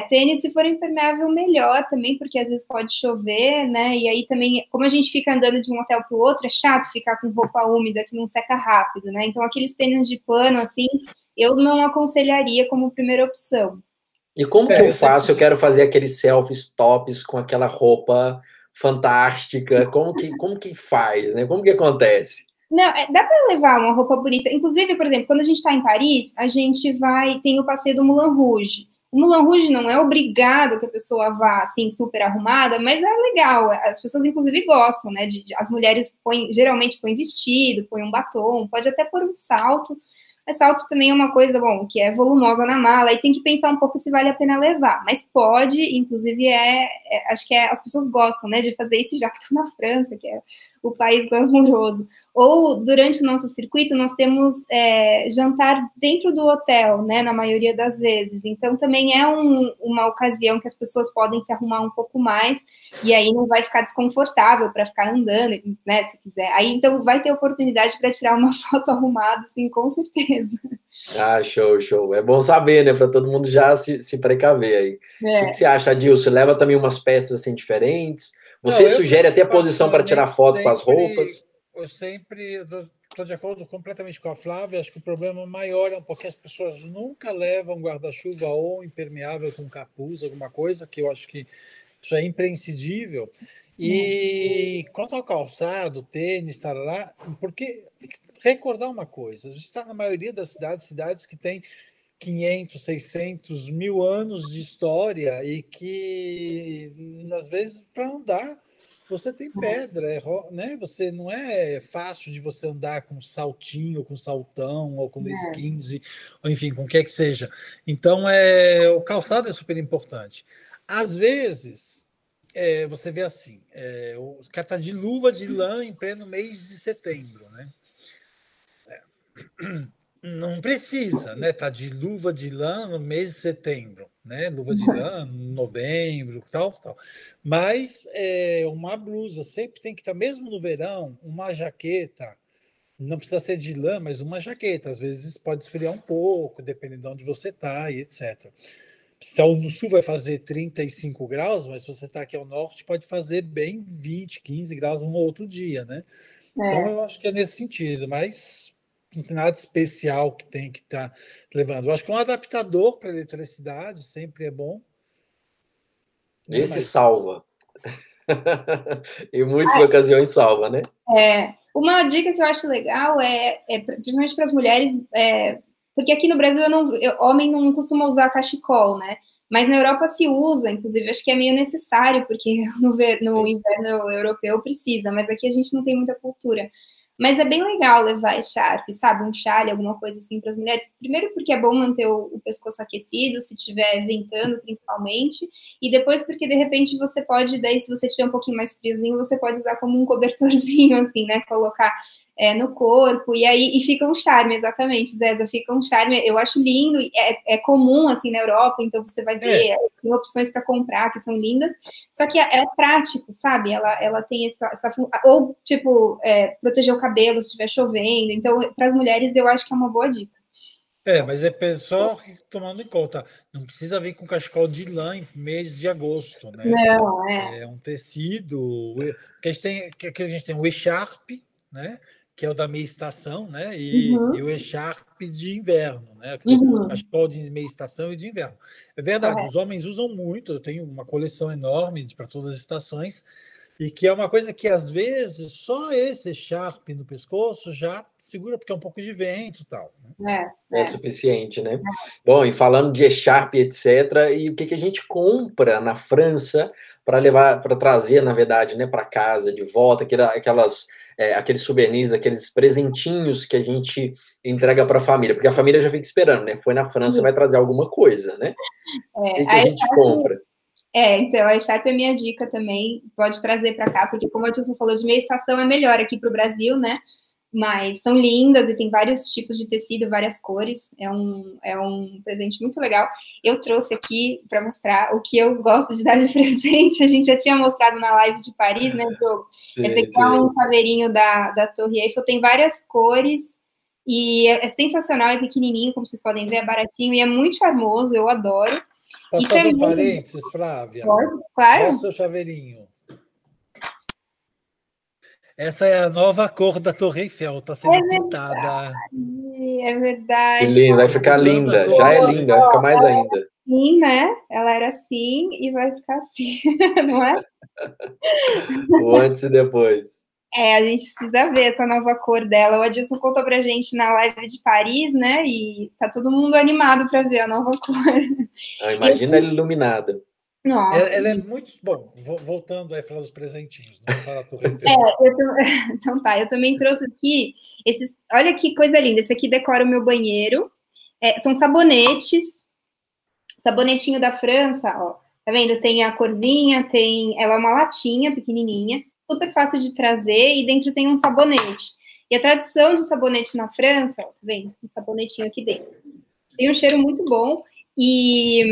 tênis, se for impermeável, melhor também, porque às vezes pode chover, né? E aí também, como a gente fica andando de um hotel para o outro, é chato ficar com roupa úmida que não seca rápido, né? Então, aqueles tênis de pano, assim, eu não aconselharia como primeira opção. E como que eu faço? Eu quero fazer aqueles selfies tops com aquela roupa fantástica. Como que faz, né? Como que acontece? Não, dá para levar uma roupa bonita. Inclusive, por exemplo, quando a gente está em Paris, a gente tem o passeio do Moulin Rouge. O Moulin Rouge não é obrigado que a pessoa vá, assim, super arrumada, mas é legal. As pessoas, inclusive, gostam, né? As mulheres geralmente põem vestido, põem um batom, pode até pôr um salto, Mas salto também é uma coisa, bom, que é volumosa na mala, e tem que pensar um pouco se vale a pena levar. Mas pode, inclusive, acho que as pessoas gostam, né, de fazer isso, já que estão na França, que é o país glamouroso. Ou, durante o nosso circuito, nós temos jantar dentro do hotel, né, na maioria das vezes. Então, também é uma ocasião que as pessoas podem se arrumar um pouco mais, e aí não vai ficar desconfortável para ficar andando, né, se quiser. Aí, então, vai ter oportunidade para tirar uma foto arrumada, assim, com certeza. Ah, show, show. É bom saber, né? Para todo mundo já se precaver aí. O que você acha, Adilson? Leva também umas peças assim diferentes? Você sugere até a posição para tirar foto com as roupas? Eu sempre estou de acordo completamente com a Flávia. Acho que o problema maior é porque as pessoas nunca levam guarda-chuva ou impermeável com capuz, alguma coisa, que eu acho que isso é imprescindível. E quanto ao calçado, tênis, tarará, porque recordar uma coisa, a gente está na maioria das cidades que tem 500, 600, 1000 anos de história e que, às vezes, para andar, você tem pedra, né? Você não é fácil de você andar com saltinho, com saltão, ou com skins, ou enfim, com o que é que seja. Então, o calçado é super importante. Às vezes, você vê assim, o cara está de luva de lã em pleno mês de setembro, né? Não precisa, né? Tá de luva de lã no mês de setembro, né? Luva de lã em novembro, tal. Mas uma blusa sempre tem que estar, mesmo no verão, uma jaqueta. Não precisa ser de lã, mas uma jaqueta. Às vezes pode esfriar um pouco, dependendo de onde você está e etc. Se está no sul vai fazer 35 graus, mas se você está aqui ao norte pode fazer bem 20, 15 graus um outro dia, né? Então eu acho que é nesse sentido, mas não tem nada especial que tem que estar levando. Eu acho que um adaptador para eletricidade sempre é bom. Esse salva. Em muitas ocasiões salva, né? Uma dica que eu acho legal principalmente para as mulheres, porque aqui no Brasil homem não costuma usar cachecol, né? Mas na Europa se usa, inclusive acho que é meio necessário, porque no inverno europeu precisa, mas aqui a gente não tem muita cultura. Mas é bem legal levar echarpe, sabe? Um chale, alguma coisa assim para as mulheres. Primeiro porque é bom manter o pescoço aquecido, se estiver ventando, principalmente. E depois porque, de repente, você pode, daí se você tiver um pouquinho mais friozinho, você pode usar como um cobertorzinho, assim, né? Colocar no corpo. E aí fica um charme, exatamente, Zéza. Fica um charme. Eu acho lindo. É comum, assim, na Europa. Então, você vai ver, tem opções para comprar que são lindas. Só que é prático, sabe? Ela tem essa ou, tipo, proteger o cabelo se estiver chovendo. Então, para as mulheres, eu acho que é uma boa dica. Mas só tomando em conta, não precisa vir com cachecol de lã em mês de agosto, né? Não, é um tecido. Que a gente tem o echarpe, né? Que é o da meia estação, né? E o echarpe de inverno, né? O cachecol de meia estação e de inverno. É verdade, os homens usam muito. Eu tenho uma coleção enorme para todas as estações. E que é uma coisa que, às vezes, só esse echarpe no pescoço já segura, porque é um pouco de vento e tal. Né? É suficiente, né? Bom, e falando de echarpe, etc., e o que a gente compra na França para levar, para trazer, na verdade, né, para casa, de volta, aqueles souvenirs, aqueles presentinhos que a gente entrega para a família, porque a família já fica esperando, né? Foi na França, vai trazer alguma coisa, né? O que a gente compra? Então, a echarpe é minha dica também, pode trazer para cá, porque como a Tilson falou, de meia estação é melhor aqui para o Brasil, né? Mas são lindas e tem vários tipos de tecido, várias cores, é um presente muito legal. Eu trouxe aqui para mostrar o que eu gosto de dar de presente, a gente já tinha mostrado na live de Paris, né, Diogo? Esse aqui é um chaveirinho da Torre Eiffel, tem várias cores, e é sensacional, é pequenininho, como vocês podem ver, é baratinho, e é muito charmoso, eu adoro. Posso fazer um parênteses, Flávia? Pode, claro. Mostra o chaveirinho. Essa é a nova cor da Torre Eiffel, está sendo pintada. É verdade. Que lindo, vai ficar linda. Já é linda, vai ficar mais ainda. Sim, né? Ela era assim e vai ficar assim, não é? O antes e depois. A gente precisa ver essa nova cor dela. O Adilson contou pra gente na live de Paris, né? E tá todo mundo animado para ver a nova cor. Imagina ela iluminada. Nossa. Ela é muito... Bom, voltando a falar dos presentinhos, não vou falar Torre Eiffel. Então tá, eu também trouxe aqui esses... Olha que coisa linda, esse aqui decora o meu banheiro. São sabonetes, sabonetinho da França, ó. Tá vendo? Tem a corzinha, ela é uma latinha pequenininha, super fácil de trazer, e dentro tem um sabonete. E a tradição de sabonete na França, ó, tá vendo? Um sabonetinho aqui dentro. Tem um cheiro muito bom. E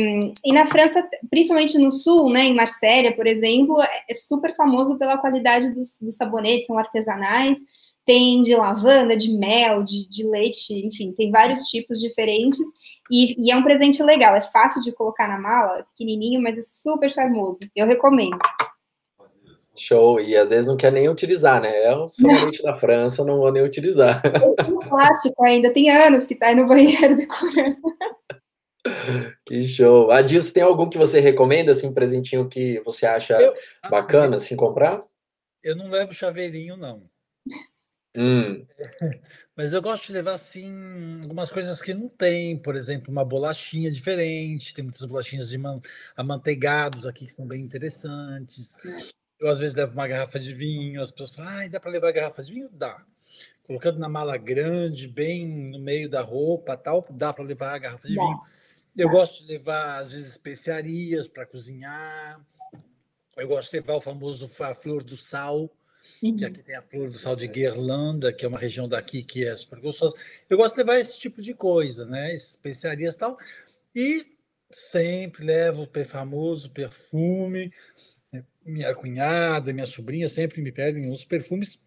na França, principalmente no sul, né, em Marselha, por exemplo, é super famoso pela qualidade dos sabonetes, são artesanais. Tem de lavanda, de mel, de leite, enfim, tem vários tipos diferentes. E é um presente legal, é fácil de colocar na mala, é pequenininho, mas é super charmoso. Eu recomendo. Show, e às vezes não quer nem utilizar, né? É o sabonete da França, não vou nem utilizar. Tem plástico ainda, tem anos que tá aí no banheiro decorando. Que show. Adilson, tem algum que você recomenda, assim, um presentinho que você acha bacana, assim, comprar? Eu não levo chaveirinho, não. Hum. Mas eu gosto de levar, assim, algumas coisas que não tem. Por exemplo, uma bolachinha diferente. Tem muitas bolachinhas de amanteigados aqui que são bem interessantes. Eu, às vezes, levo uma garrafa de vinho. As pessoas falam, dá para levar garrafa de vinho? Dá. Colocando na mala grande, bem no meio da roupa, tal, dá para levar a garrafa de vinho. Eu gosto de levar, às vezes, especiarias para cozinhar. Eu gosto de levar o famoso a flor do sal, que aqui tem a flor do sal de Guirlanda, que é uma região daqui que é super gostosa. Eu gosto de levar esse tipo de coisa, né? Especiarias e tal. E sempre levo o famoso perfume. Minha cunhada, minha sobrinha sempre me pedem os perfumes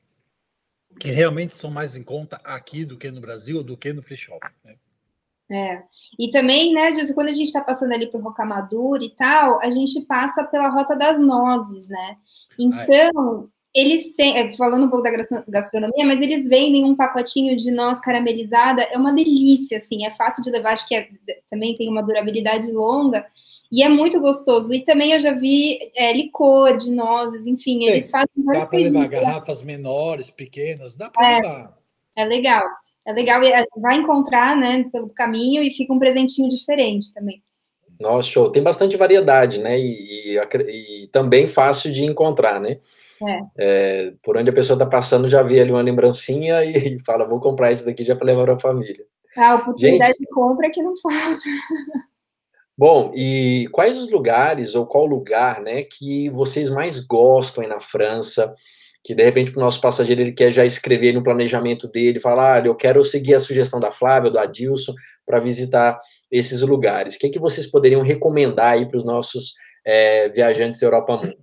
que realmente são mais em conta aqui do que no Brasil, do que no free shop, né? E também, né, quando a gente está passando ali por Rocamadour e tal, a gente passa pela Rota das Nozes, né? Então, eles têm, falando um pouco da gastronomia, mas eles vendem um pacotinho de noz caramelizada, é uma delícia, assim, é fácil de levar, acho que também tem uma durabilidade longa, e é muito gostoso. E também eu já vi licor de nozes, enfim, eles fazem várias coisas. Dá para levar garrafas menores, pequenas, dá para levar. É legal. É legal, vai encontrar, né, pelo caminho e fica um presentinho diferente também. Nossa, show. Tem bastante variedade, né? E também fácil de encontrar, né? Por onde a pessoa está passando, já vê ali uma lembrancinha e fala, vou comprar isso daqui já para levar para a família. A oportunidade de compra que não falta. Bom, e quais os lugares, ou qual lugar, né, que vocês mais gostam aí na França, que de repente o nosso passageiro ele quer já escrever no planejamento dele, falar, eu quero seguir a sugestão da Flávia, do Adilson, para visitar esses lugares. O que vocês poderiam recomendar aí para os nossos viajantes Europa Mundo?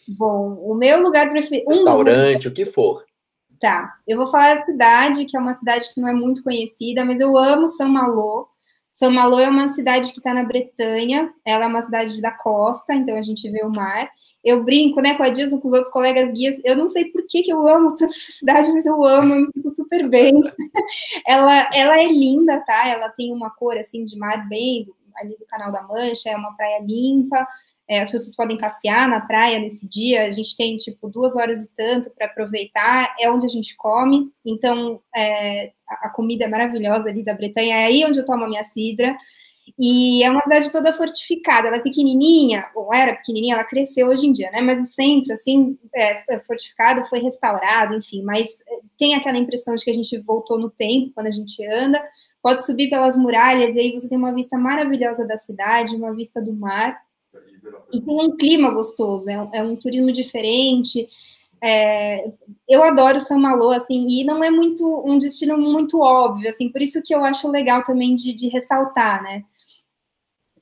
Bom, o meu lugar preferido... Restaurante, o que for. Tá, eu vou falar da cidade, que é uma cidade que não é muito conhecida, mas eu amo Saint-Malo. Saint-Malo é uma cidade que está na Bretanha, ela é uma cidade da costa, então a gente vê o mar. Eu brinco, né, com a Dilson, com os outros colegas guias, eu não sei por que eu amo tanto essa cidade, mas eu amo, eu me sinto super bem. Ela é linda, tá? Ela tem uma cor, assim, de mar bem, ali do Canal da Mancha, é uma praia limpa, as pessoas podem passear na praia nesse dia, a gente tem, tipo, 2 horas e tanto para aproveitar, é onde a gente come, então, a comida é maravilhosa ali da Bretanha, é aí onde eu tomo a minha cidra, e é uma cidade toda fortificada, ela é pequenininha, ou era pequenininha, ela cresceu hoje em dia, né, mas o centro, assim, fortificado, foi restaurado, enfim, mas tem aquela impressão de que a gente voltou no tempo, quando a gente anda, pode subir pelas muralhas, e aí você tem uma vista maravilhosa da cidade, uma vista do mar, e tem um clima gostoso, é um turismo diferente. Eu adoro Saint-Malo, assim, e não é muito um destino muito óbvio, assim, por isso que eu acho legal também de ressaltar, né?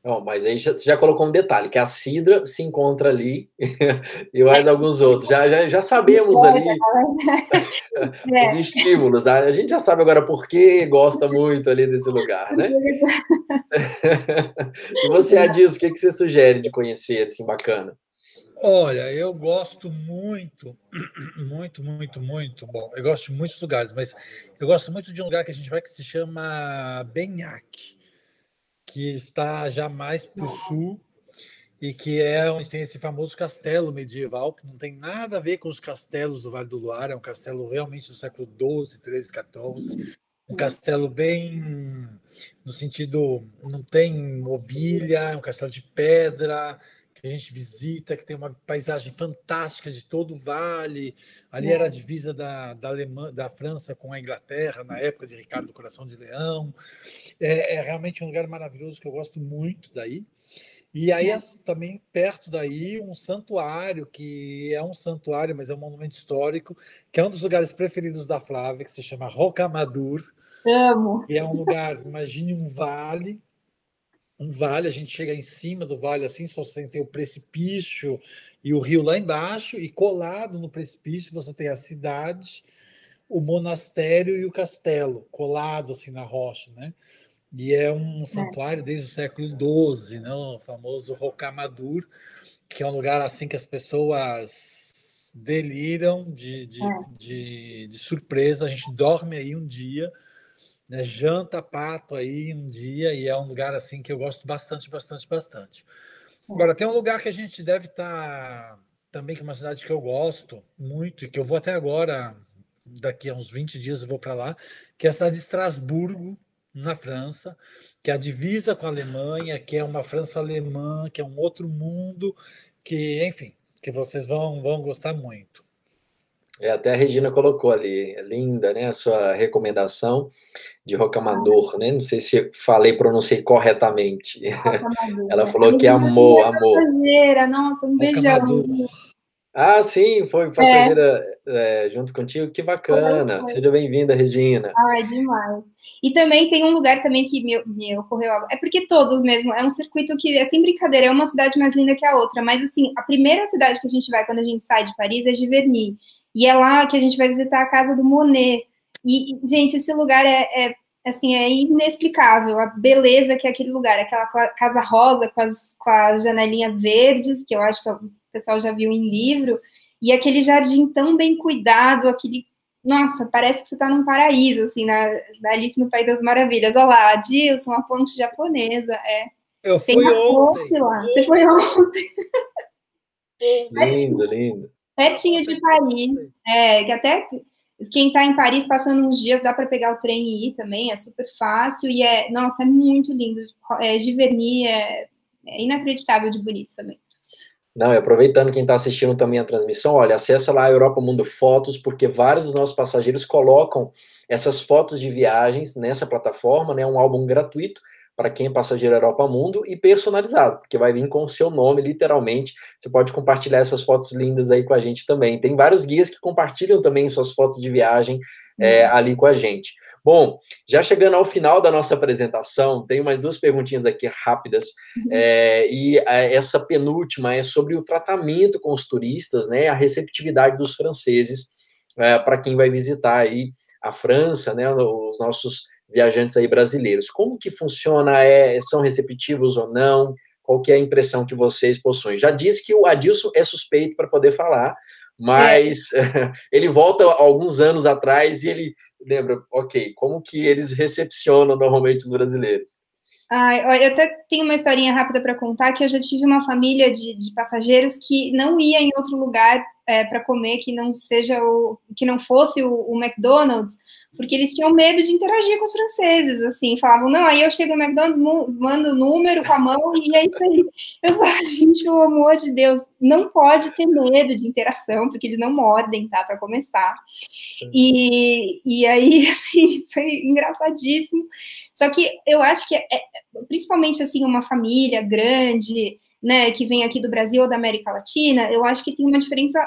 Não, mas aí você já colocou um detalhe, que a cidra se encontra ali e mais alguns outros. Já sabemos ali os estímulos. A gente já sabe agora por que gosta muito ali desse lugar, né? E você, Adilson, o que você sugere de conhecer, assim, bacana? Olha, eu gosto muito, muito. Bom, eu gosto de muitos lugares, mas eu gosto muito de um lugar que a gente vai que se chama Benhac, que está já mais para o sul e que é onde tem esse famoso castelo medieval, que não tem nada a ver com os castelos do Vale do Loire, é um castelo realmente do século XII, XIII, XIV, um castelo bem no sentido, não tem mobília, é um castelo de pedra, que a gente visita, que tem uma paisagem fantástica de todo o vale. Ali era a divisa da França com a Inglaterra, na época de Ricardo do Coração de Leão. É realmente um lugar maravilhoso que eu gosto muito daí. E aí, também perto daí, um santuário, que é um santuário, mas é um monumento histórico, que é um dos lugares preferidos da Flávia, que se chama Rocamadour. Amo. E é um lugar, imagine um vale, a gente chega em cima do vale, assim, só você tem o precipício e o rio lá embaixo, e colado no precipício você tem a cidade, o monastério e o castelo, colado assim na rocha, né? E é um santuário desde o século XII, né? O famoso Rocamadour, que é um lugar assim que as pessoas deliram de surpresa. A gente dorme aí um dia, né? Janta pato aí um dia, e é um lugar assim que eu gosto bastante, bastante, bastante. Agora, tem um lugar que a gente deve estar também, que é uma cidade que eu gosto muito, e que eu vou até agora, daqui a uns 20 dias eu vou para lá, que é a cidade de Estrasburgo, na França, que é a divisa com a Alemanha, que é uma França alemã, que é um outro mundo, que, enfim, que vocês vão gostar muito. Até a Regina colocou ali, é linda, né, a sua recomendação de Rocamadour, né? Não sei se pronunciei corretamente. Ela falou que amou, amor. Passageira, nossa, um beijão. Ah, sim, foi passageira junto contigo, que bacana. Foi. Seja bem-vinda, Regina. Ai, demais. E também tem um lugar também que me ocorreu agora. É porque todos mesmo, é um circuito que é sem brincadeira, é uma cidade mais linda que a outra. Mas, assim, a primeira cidade que a gente vai quando a gente sai de Paris é Giverny. E é lá que a gente vai visitar a casa do Monet. E gente, esse lugar assim, é inexplicável. A beleza que é aquele lugar. Aquela casa rosa com as janelinhas verdes, que eu acho que o pessoal já viu em livro. E aquele jardim tão bem cuidado, nossa, parece que você está num paraíso, assim, na Alice no País das Maravilhas. Olha lá, Adilson, uma ponte japonesa. Eu fui ontem. Lá. Você foi ontem. Lindo, lindo. Pertinho de Paris. Que até quem está em Paris passando uns dias dá para pegar o trem e ir também, é super fácil. E nossa, é muito lindo. Giverny é inacreditável de bonito também. Não, e aproveitando quem está assistindo também a transmissão, olha, acessa lá a Europa Mundo Fotos, porque vários dos nossos passageiros colocam essas fotos de viagens nessa plataforma, né, um álbum gratuito para quem é passageiro Europa Mundo e personalizado, porque vai vir com o seu nome, literalmente. Você pode compartilhar essas fotos lindas aí com a gente também. Tem vários guias que compartilham também suas fotos de viagem ali com a gente. Bom, já chegando ao final da nossa apresentação, tenho mais duas perguntinhas aqui rápidas, essa penúltima é sobre o tratamento com os turistas, né, a receptividade dos franceses para quem vai visitar aí a França, né, os nossos viajantes aí brasileiros. Como que funciona? São receptivos ou não? Qual que é a impressão que vocês possuem? Já disse que o Adilson é suspeito para poder falar, mas ele volta alguns anos atrás e ele lembra, ok, como que eles recepcionam normalmente os brasileiros? Eu até tenho uma historinha rápida para contar, que eu já tive uma família de passageiros que não ia em outro lugar para comer que não fosse o McDonald's, porque eles tinham medo de interagir com os franceses, assim, falavam, não, aí eu chego no McDonald's, mando o número com a mão e é isso aí. Eu falo, gente, pelo amor de Deus, não pode ter medo de interação, porque eles não mordem, tá, para começar. E aí, assim, foi engraçadíssimo. Só que eu acho que, principalmente, assim, uma família grande, né, que vem aqui do Brasil ou da América Latina, eu acho que tem uma diferença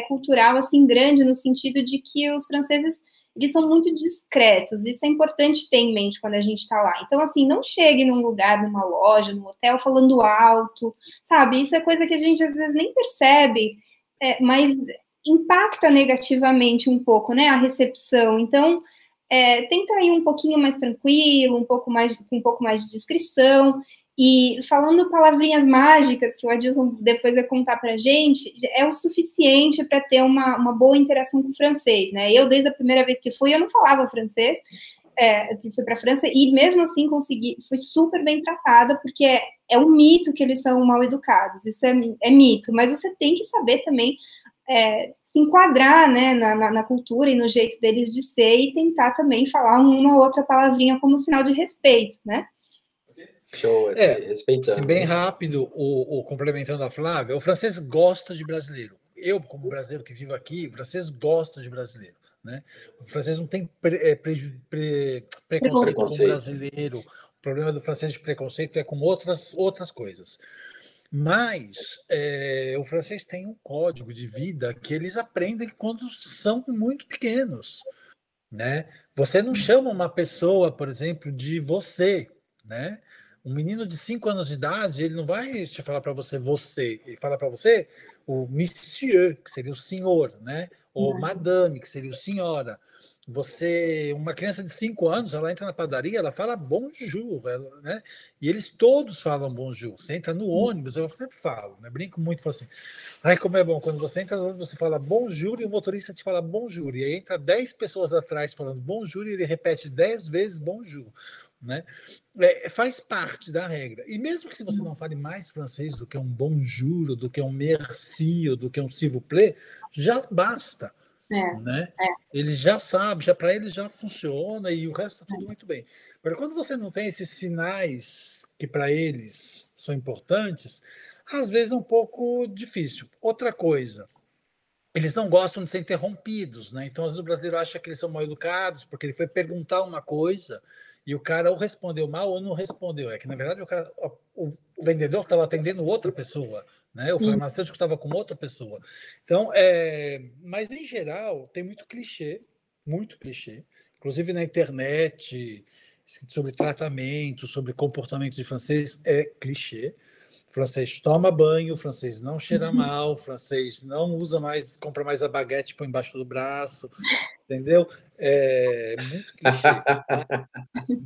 cultural, assim, grande, no sentido de que os franceses, eles são muito discretos. Isso é importante ter em mente quando a gente está lá. Então, assim, não chegue num lugar, numa loja, num hotel, falando alto, sabe? Isso é coisa que a gente, às vezes, nem percebe, mas impacta negativamente um pouco, né, a recepção. Então, tenta ir um pouquinho mais tranquilo, com um pouco mais de discrição, e falando palavrinhas mágicas, que o Adilson depois vai contar para a gente, é o suficiente para ter uma boa interação com o francês, né? Eu, desde a primeira vez que fui, eu não falava francês, que fui para a França, e mesmo assim fui super bem tratada, porque é um mito que eles são mal educados, isso é mito, mas você tem que saber também se enquadrar, né, na cultura e no jeito deles de ser e tentar também falar uma ou outra palavrinha como sinal de respeito, né? Show, respeitando. Se bem rápido, o complementando a Flávia, o francês gosta de brasileiro. Eu, como brasileiro que vivo aqui, o francês gosta de brasileiro. Né? O francês não tem preconceito com o brasileiro. O problema do francês de preconceito é com outras coisas. Mas o francês tem um código de vida que eles aprendem quando são muito pequenos. Né? Você não chama uma pessoa, por exemplo, de você. Né? Um menino de 5 anos de idade, ele não vai te falar para você, ele fala para você o monsieur, que seria o senhor, né? Ou madame, que seria o senhora. Uma criança de 5 anos, ela entra na padaria, ela fala bonjour, né? E eles todos falam bonjour. Você entra no ônibus, eu sempre falo, né? Brinco muito, falo assim, ai, como é bom, quando você entra no ônibus, você fala bonjour e o motorista te fala bonjour. E aí entra 10 pessoas atrás falando bonjour e ele repete 10 vezes bonjour. Né? Faz parte da regra. E mesmo que se você não fale mais francês do que um bonjour, do que um merci, ou do que um s'il vous plaît, já basta. Né? Ele já sabe, já para ele já funciona e o resto tudo muito bem. Agora, quando você não tem esses sinais que para eles são importantes, às vezes é um pouco difícil. Outra coisa, eles não gostam de ser interrompidos, né? Então, às vezes o brasileiro acha que eles são mal educados porque ele foi perguntar uma coisa e o cara ou respondeu mal ou não respondeu. É que, na verdade, o vendedor estava atendendo outra pessoa, né? O farmacêutico estava com outra pessoa. Então, mas, em geral, tem muito clichê, inclusive na internet, sobre tratamento, sobre comportamento de francês, é clichê. O francês toma banho, o francês não cheira mal, o francês não compra mais a baguete e põe embaixo do braço, entendeu? É muito clichê.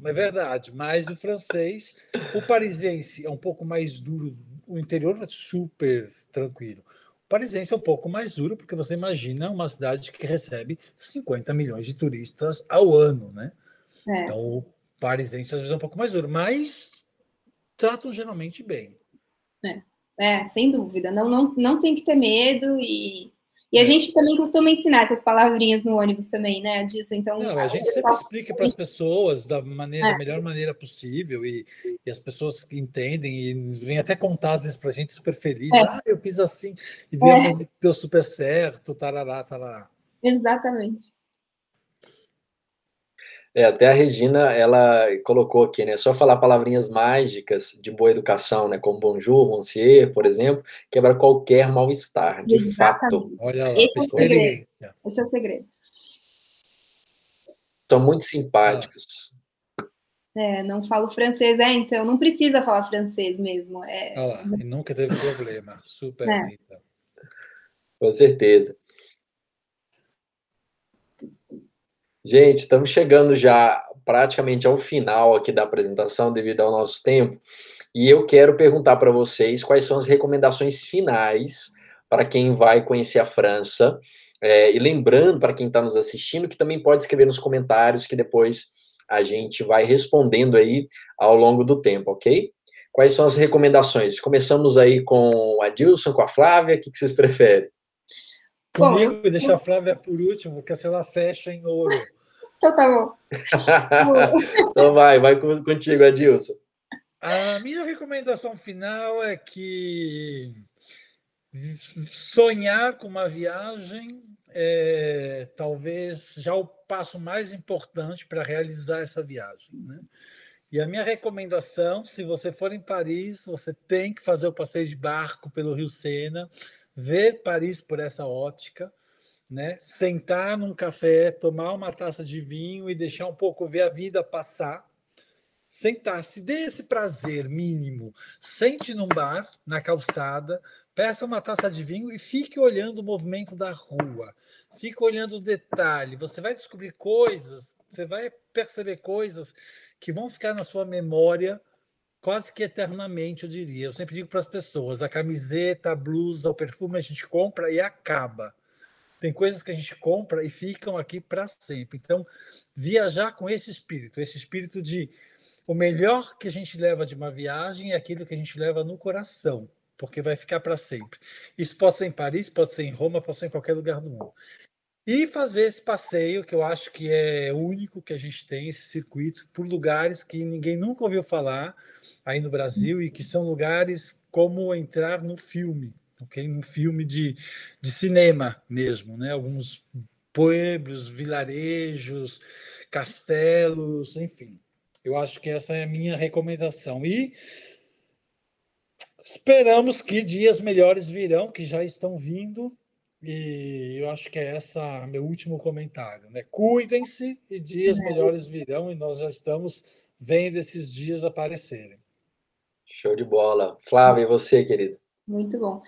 É verdade, mas o francês, o parisiense é um pouco mais duro, o interior é super tranquilo. O parisiense é um pouco mais duro, porque você imagina uma cidade que recebe 50 milhões de turistas ao ano, né? Então, o parisiense às vezes é um pouco mais duro, mas tratam geralmente bem. Sem dúvida. Não tem que ter medo e a gente também costuma ensinar essas palavrinhas no ônibus também, né, disso. Então, a gente sempre explica para as pessoas da melhor maneira possível e as pessoas que entendem e vêm até contar às vezes para a gente super feliz. Eu fiz assim e deu super certo, tarará, tarará. Exatamente. Até a Regina, ela colocou aqui, né? Só falar palavrinhas mágicas de boa educação, né? Como bonjour, monsieur, por exemplo, quebra qualquer mal-estar, de fato. Olha lá, esse é o segredo. Esse é o segredo. São muito simpáticos. Não falo francês, então não precisa falar francês mesmo. Olha lá, e nunca teve problema. Super, Rita. Com certeza. Gente, estamos chegando já praticamente ao final aqui da apresentação, devido ao nosso tempo, e eu quero perguntar para vocês quais são as recomendações finais para quem vai conhecer a França, e lembrando para quem está nos assistindo que também pode escrever nos comentários que depois a gente vai respondendo aí ao longo do tempo, ok? Quais são as recomendações? Começamos aí com a Dilson, com a Flávia, o que vocês preferem? Comigo, deixar a Flávia por último, porque se ela fecha em ouro. Então tá bom. Então vai contigo, Adilson. A minha recomendação final é que sonhar com uma viagem é talvez já o passo mais importante para realizar essa viagem, né? E a minha recomendação, se você for em Paris, você tem que fazer o passeio de barco pelo Rio Sena, ver Paris por essa ótica, né? Sentar num café, tomar uma taça de vinho e deixar um pouco ver a vida passar. Sentar, se dê esse prazer mínimo, sente num bar, na calçada, peça uma taça de vinho e fique olhando o movimento da rua, fique olhando o detalhe. Você vai descobrir coisas, você vai perceber coisas que vão ficar na sua memória quase que eternamente, eu diria. Eu sempre digo para as pessoas, a camiseta, a blusa, o perfume a gente compra e acaba. Tem coisas que a gente compra e ficam aqui para sempre. Então, viajar com esse espírito de o melhor que a gente leva de uma viagem é aquilo que a gente leva no coração. porque vai ficar para sempre. Isso pode ser em Paris, pode ser em Roma, pode ser em qualquer lugar do mundo. E fazer esse passeio, que eu acho que é único que a gente tem, esse circuito, por lugares que ninguém nunca ouviu falar aí no Brasil e que são lugares como entrar no filme, ok? Um filme de cinema mesmo, né? Alguns pueblos, vilarejos, castelos, enfim. Eu acho que essa é a minha recomendação. E esperamos que dias melhores virão, que já estão vindo. E eu acho que é essa meu último comentário, né? Cuidem-se e dias melhores virão e nós já estamos vendo esses dias aparecerem. Show de bola. Flávia, e você, querida? Muito bom.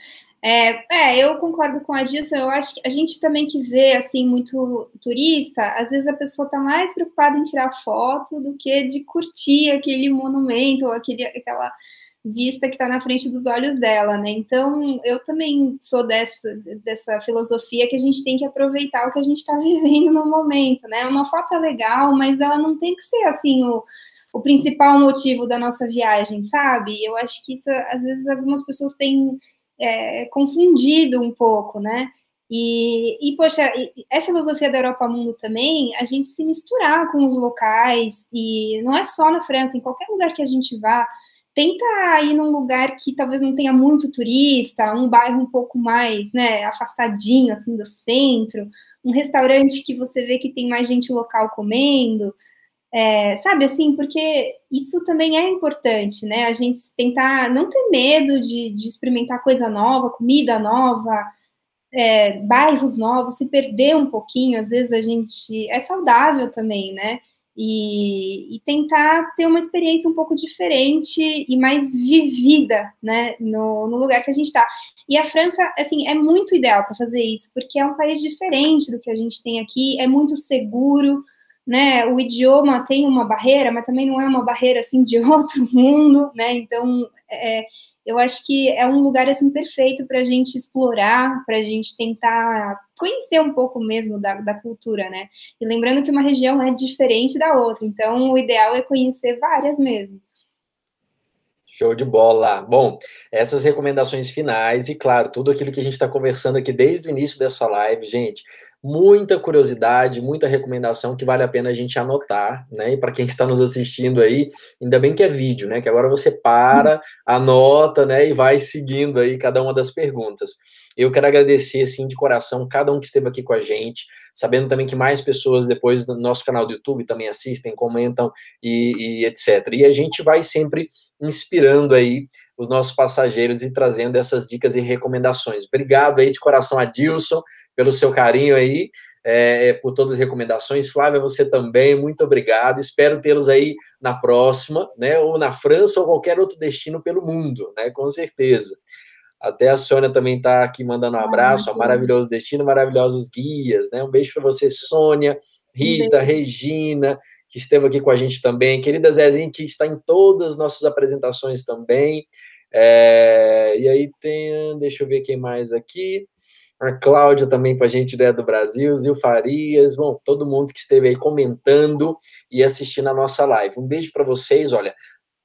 Eu concordo com a Dilson, eu acho que a gente também que vê, assim, muito turista, às vezes a pessoa está mais preocupada em tirar foto do que de curtir aquele monumento ou aquela vista que está na frente dos olhos dela, né? Então, eu também sou dessa filosofia que a gente tem que aproveitar o que a gente está vivendo no momento, né? Uma foto é legal, mas ela não tem que ser, assim, o principal motivo da nossa viagem, sabe? Eu acho que isso, às vezes, algumas pessoas têm confundido um pouco, né? Poxa, é filosofia da Europa Mundo também, a gente se misturar com os locais, e não é só na França, em qualquer lugar que a gente vá, tenta ir num lugar que talvez não tenha muito turista, um bairro um pouco mais, né, afastadinho, assim, do centro, um restaurante que você vê que tem mais gente local comendo, sabe, assim, porque isso também é importante, né, a gente tentar não ter medo de experimentar coisa nova, comida nova, bairros novos, se perder um pouquinho, às vezes a gente é saudável também, né, e tentar ter uma experiência um pouco diferente e mais vivida, né, no lugar que a gente está. E a França, assim, é muito ideal para fazer isso, porque é um país diferente do que a gente tem aqui, é muito seguro, né, o idioma tem uma barreira, mas também não é uma barreira, assim, de outro mundo, né, então, eu acho que é um lugar, assim, perfeito para a gente explorar, para a gente tentar conhecer um pouco mesmo da cultura, né? E lembrando que uma região é diferente da outra, então o ideal é conhecer várias mesmo. Show de bola. Bom, essas recomendações finais e, claro, tudo aquilo que a gente está conversando aqui desde o início dessa live, gente, muita curiosidade, muita recomendação que vale a pena a gente anotar, né? E para quem está nos assistindo aí, ainda bem que é vídeo, né? Que agora você para, anota, né? E vai seguindo aí cada uma das perguntas. Eu quero agradecer, assim, de coração, cada um que esteve aqui com a gente, sabendo também que mais pessoas depois do nosso canal do YouTube também assistem, comentam e etc. E a gente vai sempre inspirando aí os nossos passageiros e trazendo essas dicas e recomendações. Obrigado aí de coração, Adilson, pelo seu carinho aí, por todas as recomendações. Flávia, você também, muito obrigado. Espero tê-los aí na próxima, né? Ou na França ou qualquer outro destino pelo mundo, né? Com certeza. Até a Sônia também está aqui mandando um abraço, maravilhoso destino, maravilhosos guias, né? Um beijo para você, Sônia, Rita, Regina, que esteve aqui com a gente também, querida Zezinha, que está em todas as nossas apresentações também. E aí tem, deixa eu ver quem mais aqui. A Cláudia também com a gente, né, do Brasil, Zil Farias, bom, todo mundo que esteve aí comentando e assistindo a nossa live. Um beijo para vocês, olha.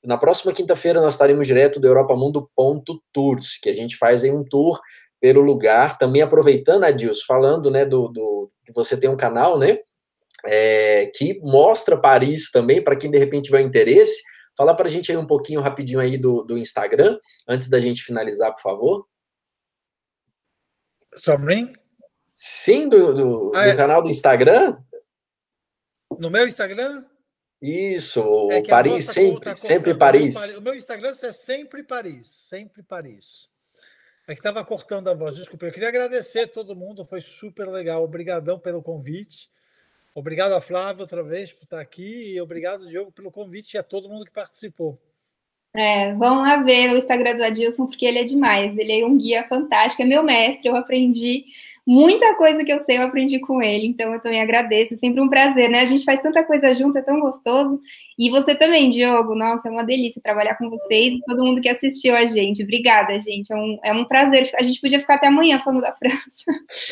Na próxima quinta-feira nós estaremos direto do europamundo.tours, que a gente faz aí um tour pelo lugar, também aproveitando, Adilson, falando, né, que você tem um canal, né, que mostra Paris também, para quem de repente tiver interesse. Fala para a gente aí um pouquinho rapidinho aí do Instagram, antes da gente finalizar, por favor. Sobre? Sim, do canal do Instagram. No meu Instagram? Isso, o Paris sempre Paris. O meu Instagram é sempre Paris. É que estava cortando a voz, desculpa. Eu queria agradecer a todo mundo, foi super legal. Obrigadão pelo convite. Obrigado a Flávia outra vez por estar aqui e obrigado, Diogo, pelo convite e a todo mundo que participou. Vão lá ver o Instagram do Adilson, porque ele é demais. Ele é um guia fantástico, é meu mestre, eu aprendi muita coisa que eu sei, eu aprendi com ele, então eu também agradeço, é sempre um prazer, né? A gente faz tanta coisa junto, é tão gostoso. E você também, Diogo, nossa, é uma delícia trabalhar com vocês e todo mundo que assistiu a gente. Obrigada, gente, é um prazer. A gente podia ficar até amanhã falando da França.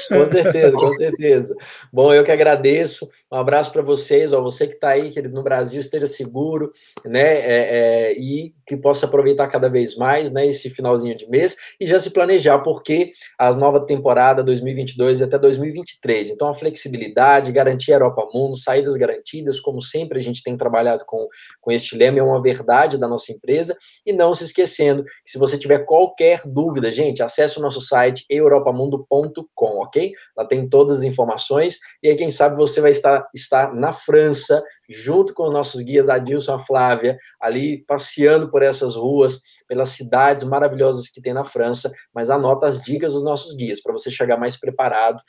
Com certeza, com certeza. Bom, eu que agradeço, um abraço para vocês, ó, você que está aí, querido, no Brasil, esteja seguro, né? E que possa aproveitar cada vez mais, né, esse finalzinho de mês e já se planejar, porque a nova temporada 2022 e até 2023. Então, a flexibilidade, garantir a Europa Mundo, saídas garantidas, como sempre a gente tem trabalhado com este lema, é uma verdade da nossa empresa. E não se esquecendo que se você tiver qualquer dúvida, gente, acesse o nosso site europamundo.com, ok? Lá tem todas as informações e aí, quem sabe, você vai estar na França, junto com os nossos guias Adilson e a Flávia, ali passeando por essas ruas, pelas cidades maravilhosas que tem na França, mas anota as dicas dos nossos guias, para você chegar mais preparado,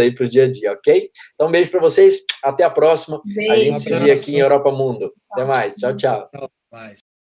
aí para o dia a dia, ok? Então, um beijo para vocês, até a próxima. Beijo. A gente se vê aqui em Europa Mundo. Até mais, tchau, tchau. Mais.